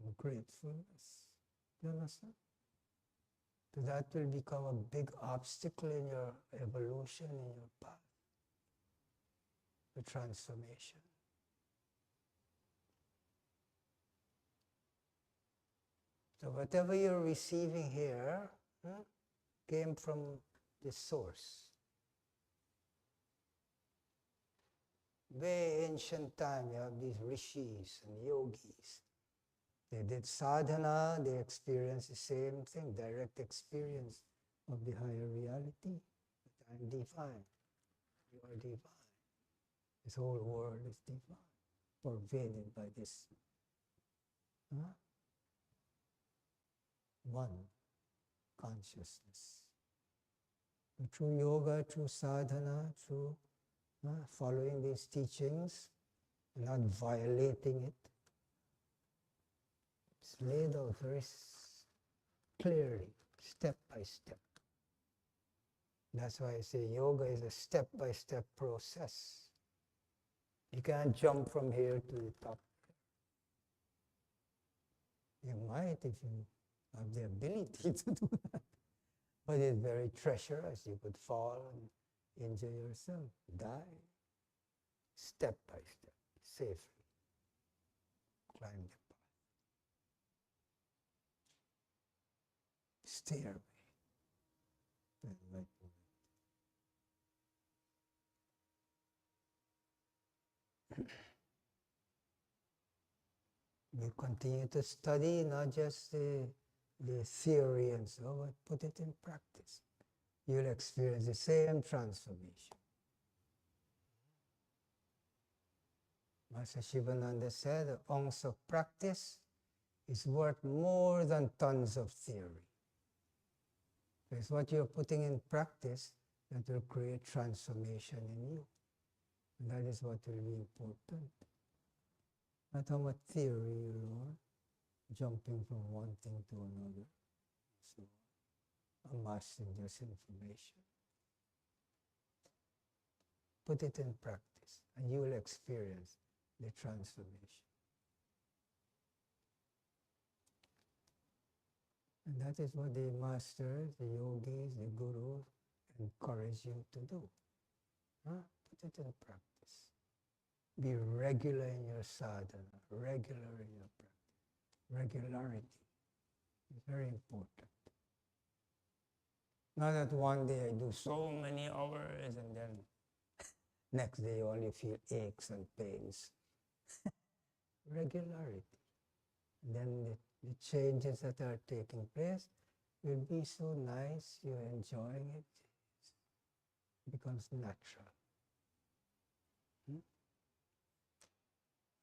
ungratefulness. Do you understand? So that will become a big obstacle in your evolution, in your path, the transformation. So whatever you're receiving here came from the source. Way ancient time, you have these rishis and yogis. They did sadhana, they experienced the same thing, direct experience of the higher reality. But I'm divine. You are divine. This whole world is divine, pervaded by this one consciousness. But through yoga, through sadhana, through following these teachings, not violating it, it's laid out very clearly, step by step. That's why I say yoga is a step-by-step process. You can't jump from here to the top. You might if you have the ability to do that. But it's very treacherous. You could fall and injure yourself, die. Step by step, safely. Climb the path. Stairway. You continue to study, not just the theory and so on, but put it in practice. You'll experience the same transformation. Master Shivananda said, an ounce of practice is worth more than tons of theory. So it's what you're putting in practice that will create transformation in you. And that is what will be important. Not how much theory you learn, jumping from one thing to another, so amassing just information. Put it in practice, and you will experience the transformation. And that is what the masters, the yogis, the gurus encourage you to do. Put it in practice. Be regular in your sadhana, regular in your practice. Regularity is very important. Not that one day I do so many hours and then next day you only feel aches and pains. Regularity. And then the changes that are taking place will be so nice, you're enjoying it. It becomes natural.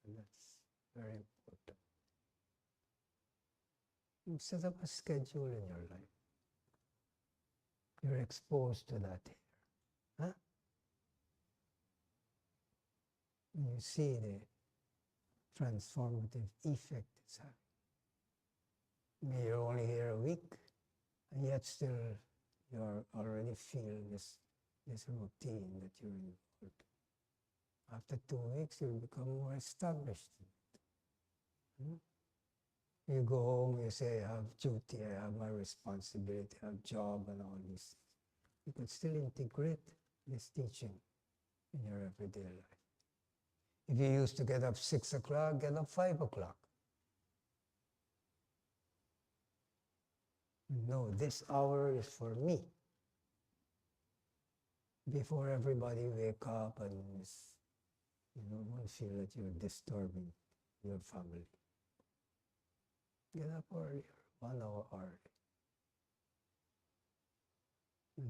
And that's very important. You set up a schedule in your life. You're exposed to that here. And you see the transformative effect it's having. Maybe you're only here a week, and yet still you're already feeling this routine that you're involved in. After 2 weeks, you'll become more established in it. You go home, you say, I have duty, I have my responsibility, I have job and all these things. You can still integrate this teaching in your everyday life. If you used to get up 6 o'clock, get up 5 o'clock. No, this hour is for me. Before everybody wake up and is You don't feel that you're disturbing your family. Get up earlier, 1 hour early.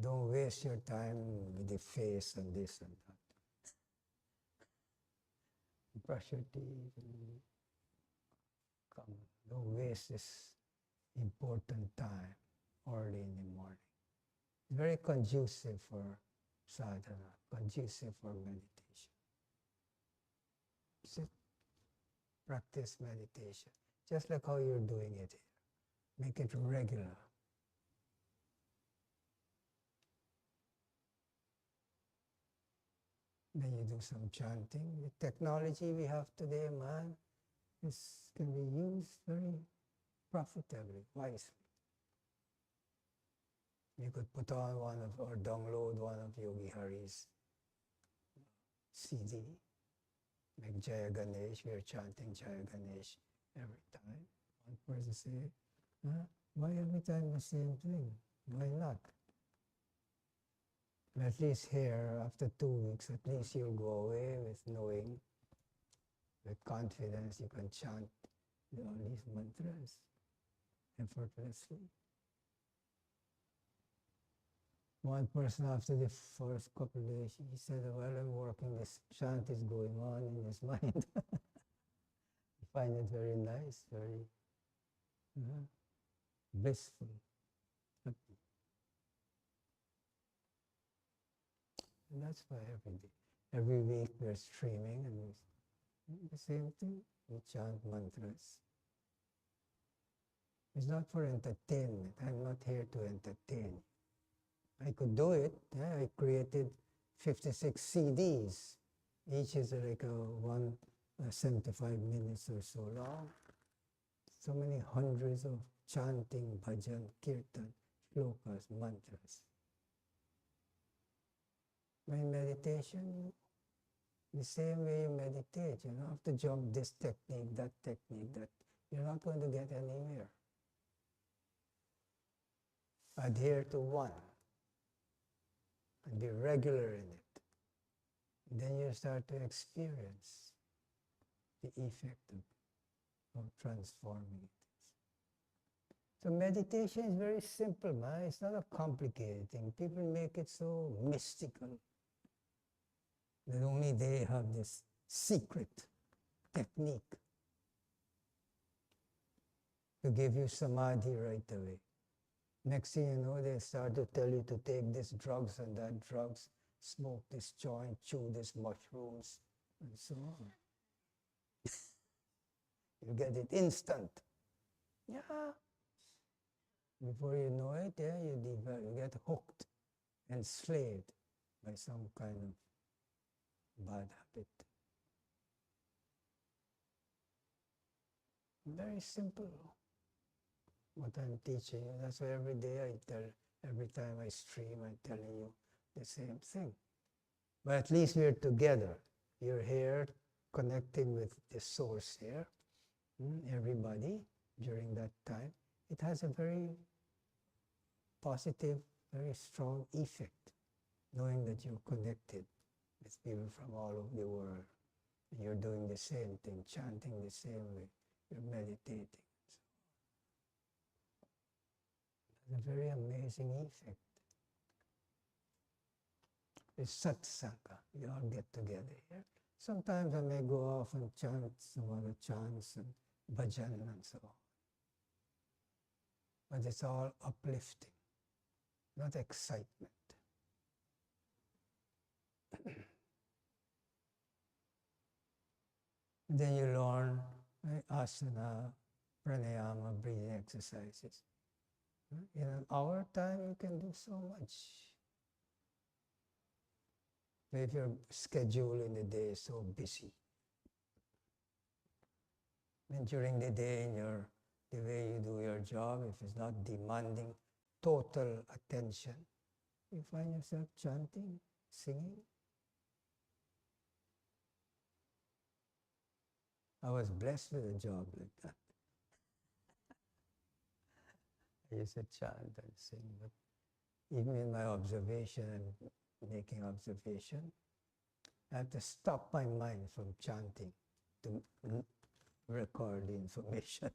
Don't waste your time with the face and this and that. Brush your teeth and come. Don't waste this important time early in the morning. It's very conducive for sadhana, conducive for meditation. Sit, practice meditation, just like how you're doing it here. Make it regular. Then you do some chanting. The technology we have today, man, this can be used very profitably, wisely. You could put on or download one of Yogi Hari's CD, make Jaya Ganesh, we are chanting Jaya Ganesh every time. One person say, why every time the same thing? Why not? At least here, after 2 weeks, at least you'll go away with knowing, with confidence, you can chant all these mantras effortlessly. One person after the first couple of days, he said, while I'm working, this chant is going on in his mind. I find it very nice, very blissful. And that's why every week we're streaming and the same thing, we chant mantras. It's not for entertainment. I'm not here to entertain. I could do it. I created 56 CDs. Each is like 75 minutes or so long. So many hundreds of chanting, bhajan, kirtan, shlokas, mantras. In meditation, the same way you meditate, you don't have to jump this technique, that. You're not going to get anywhere. Adhere to one and be regular in it. Then you start to experience the effect of transforming it. So meditation is very simple, man. It's not a complicated thing. People make it so mystical that only they have this secret technique to give you samadhi right away. Next thing you know, they start to tell you to take this drugs and that drugs, smoke this joint, chew this mushrooms, and so on. You get it instant. Yeah. Before you know it, you get hooked, enslaved by some kind of bad habit. Very simple. What I'm teaching you, that's why every day every time I stream, I'm telling you the same thing. But at least we're together. You're here connecting with the source here, everybody during that time. It has a very positive, very strong effect, knowing that you're connected with people from all over the world. And you're doing the same thing, chanting the same way, you're meditating. It's a very amazing effect. It's satsanga. We all get together here. Sometimes I may go off and chant some other chants and bhajan and so on. But it's all uplifting, not excitement. Then you learn asana, pranayama, breathing exercises. In an hour time, you can do so much. If your schedule in the day is so busy, then during the day, the way you do your job, if it's not demanding total attention, you find yourself chanting, singing. I was blessed with a job like that. I used to chant and sing, but even in my observation and making observation, I have to stop my mind from chanting to record the information.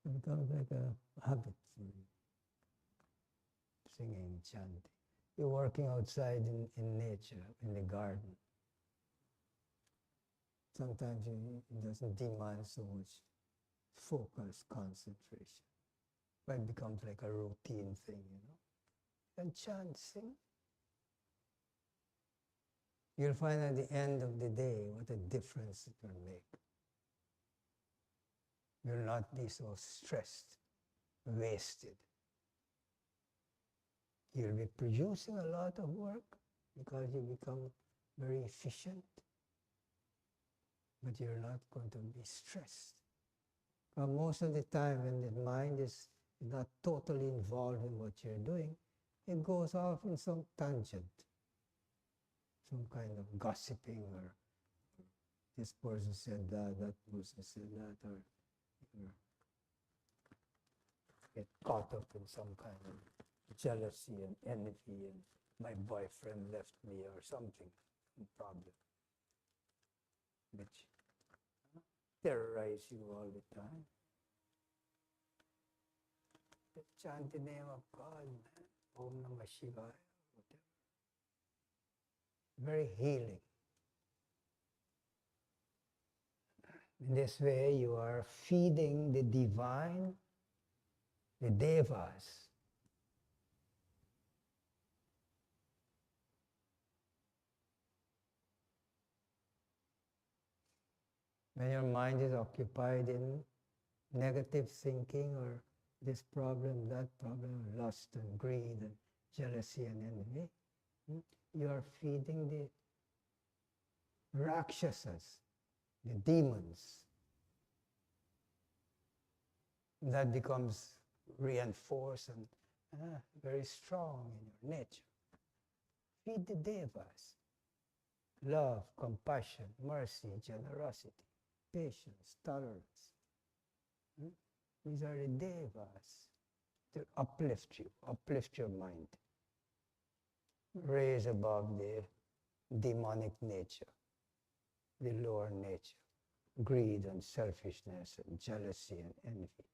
It becomes like a habit for me, singing, chanting. You're working outside in nature, in the garden. Sometimes it doesn't demand so much focus, concentration. But it becomes like a routine thing, you know. And chant, sing. You'll find at the end of the day what a difference it will make. You'll not be so stressed, wasted. You'll be producing a lot of work because you become very efficient, but you're not going to be stressed. Most of the time when the mind is not totally involved in what you're doing, it goes off in some tangent, some kind of gossiping, or this person said that, that person said that, or get caught up in some kind of jealousy and envy, and my boyfriend left me or something, some problem, which terrorize you all the time. Just chant the name of God, man. Om Namah Shivaya, whatever. Very healing. In this way, you are feeding the divine, the devas. When your mind is occupied in negative thinking or this problem, that problem, lust and greed and jealousy and envy, you are feeding the Rakshasas, the demons. That becomes reinforced and very strong in your nature. Feed the devas. Love, compassion, mercy, generosity, patience, tolerance. These are the devas to uplift you, uplift your mind. Raise above the demonic nature, the lower nature, greed and selfishness and jealousy and envy.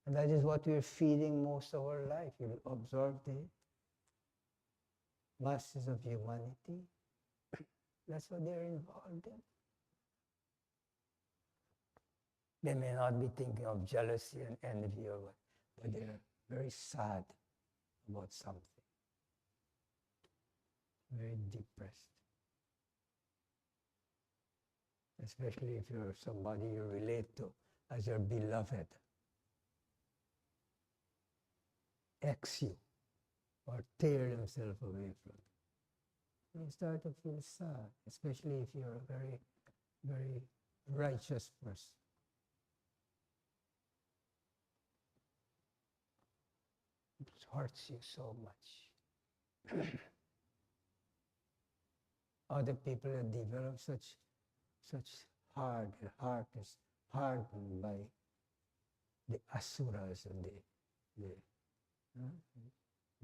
And that is what we're feeding most of our life. You observe the masses of humanity. That's what they're involved in. They may not be thinking of jealousy and envy or what, but they're very sad about something. Very depressed. Especially if you're somebody you relate to as your beloved. Ex you or tear themselves away from you. You start to feel sad, especially if you're a very, very righteous person. It hurts you so much. Other people that develop such heart is hardened by the asuras and the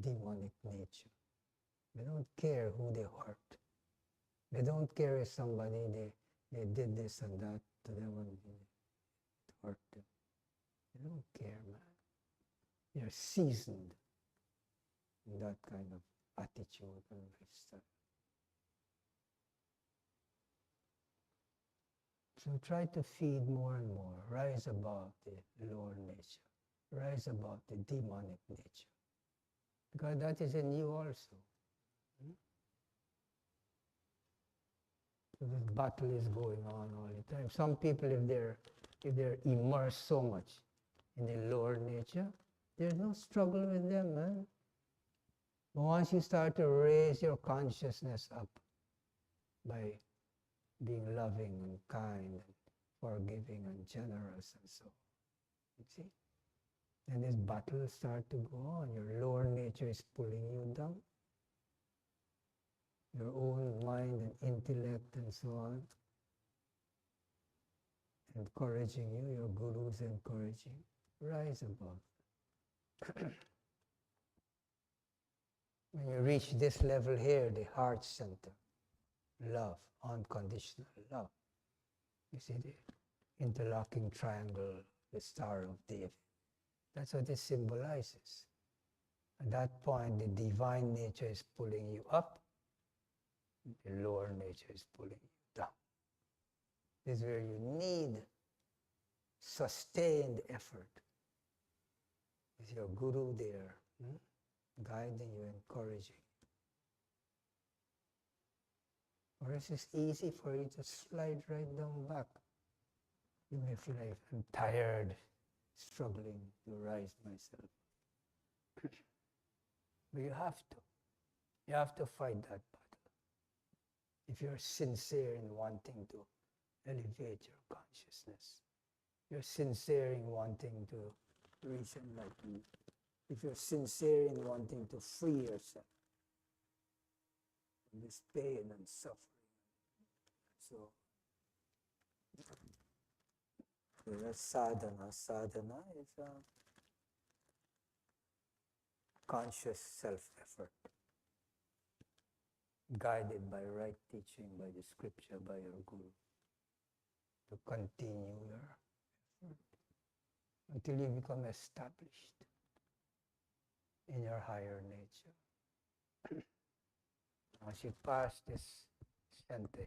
demonic nature. They don't care who they hurt. They don't care if somebody, they did this and that to them and it hurt them. They don't care, man. They're seasoned in that kind of attitude and lifestyle. So try to feed more and more, rise above the lower nature, rise above the demonic nature. Because that is in you also. So this battle is going on all the time. Some people, if they're immersed so much in the lower nature, there's no struggle with them, man. But once you start to raise your consciousness up by being loving and kind and forgiving and generous and so on, you see? And this battle starts to go on. Your lower nature is pulling you down. Your own mind and intellect and so on, encouraging you, your gurus encouraging, rise above. When you reach this level here, the heart center, love, unconditional love. You see the interlocking triangle, the Star of David. That's what it symbolizes. At that point, the divine nature is pulling you up, the lower nature is pulling you down. This is where you need sustained effort. Is your guru there, guiding you, encouraging you? Or is it easy for you to slide right down back? You may feel like, I'm tired, struggling to rise myself. But you have to. You have to fight that battle. If you're sincere in wanting to elevate your consciousness, you're sincere in wanting to reach enlightenment, if you're sincere in wanting to free yourself from this pain and suffering, so that's sadhana. Sadhana is a conscious self-effort, guided by right teaching, by the scripture, by your guru, to continue your effort until you become established in your higher nature. Once you pass this center here,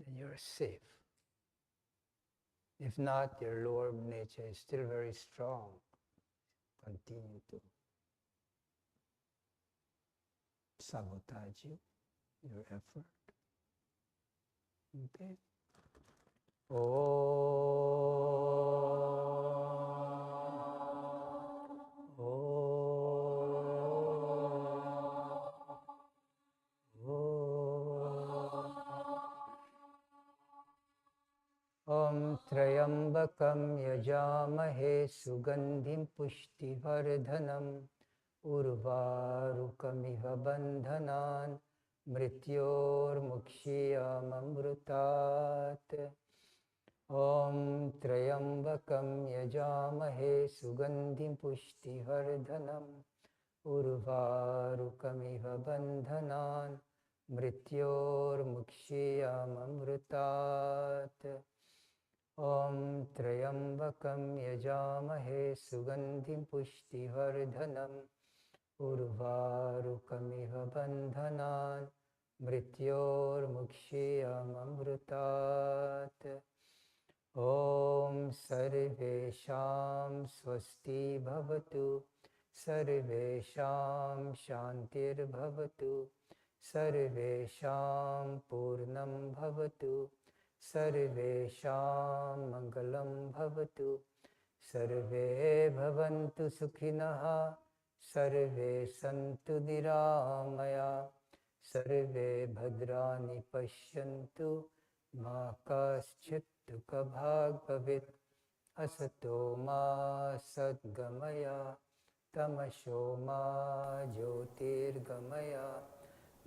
then you're safe. If not, your lower nature is still very strong. Continue to sabotage you, your effort. Okay? Om Trayambakam Yajamahe Sugandhim Pushtivardhanam Urvarukamiva Bandhanan Mrityor Mukshiyamamrutat. Om Trayambakam Yajamahe Sugandhim Pushtivardhanam Urvarukamiva Bandhanan Mrityor Mukshiyamamrutat. Om Trayambakam Yajamahe Sugandhim Pushtivardhanam Urvarukamiva Bandhanan Mrityor Mukshiyamamrutat. Om Sarvesham Swasti Bhavatu Sarvesham Shantir Bhavatu Sarvesham Purnam Bhavatu Sarvesham Mangalam Bhavatu Sarve Bhavantu Sukhinaha Sarve Santu Niramaya Sarve Bhadrani Pashyantu Ma Kaschit Dukha Bhag Bhavit Asato Ma Sadgamaya Tamasho Ma Jyotirgamaya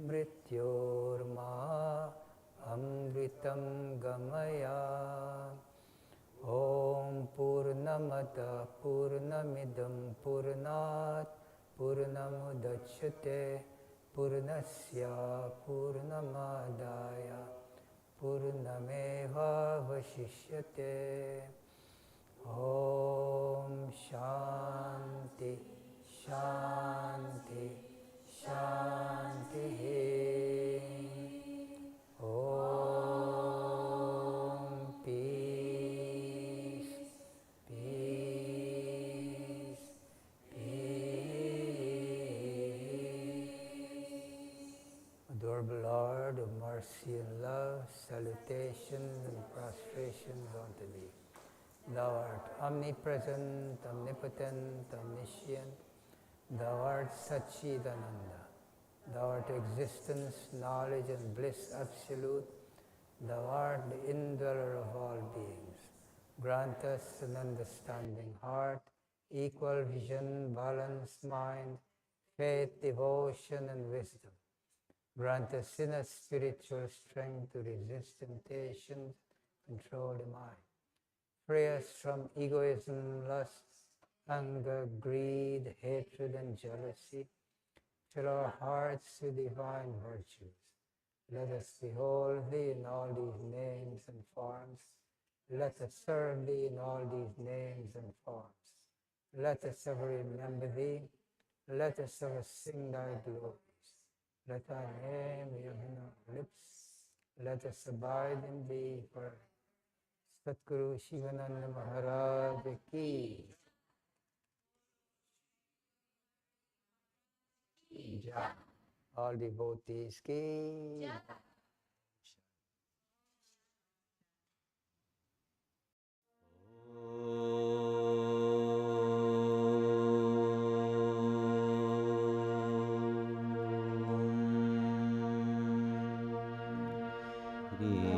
Mrityorma Amritam Gamaya. Om Purnamata Purnamidam Purnat Purnamudachyate Purnasya Purnamadaya Purnameva Vashishyate. Om Shanti Shanti Shanti. Om Peace Peace Peace. Adorable Lord of mercy and love, salutations and prostrations unto Thee. Thou art omnipresent, omnipotent, omniscient. Thou art Satchidananda. Thou art existence, knowledge and bliss absolute. Thou art the indweller of all beings. Grant us an understanding heart, equal vision, balanced mind, faith, devotion and wisdom. Grant us inner spiritual strength to resist temptations, control the mind. Free us from egoism, lust, anger, greed, hatred and jealousy. Fill our hearts with divine virtues. Let us behold Thee in all these names and forms. Let us serve Thee in all these names and forms. Let us ever remember Thee. Let us ever sing Thy glories. Let Thy name be on our lips. Let us abide in Thee forever. Satguru Shivananda Maharaj Ki Jai. All devotees ki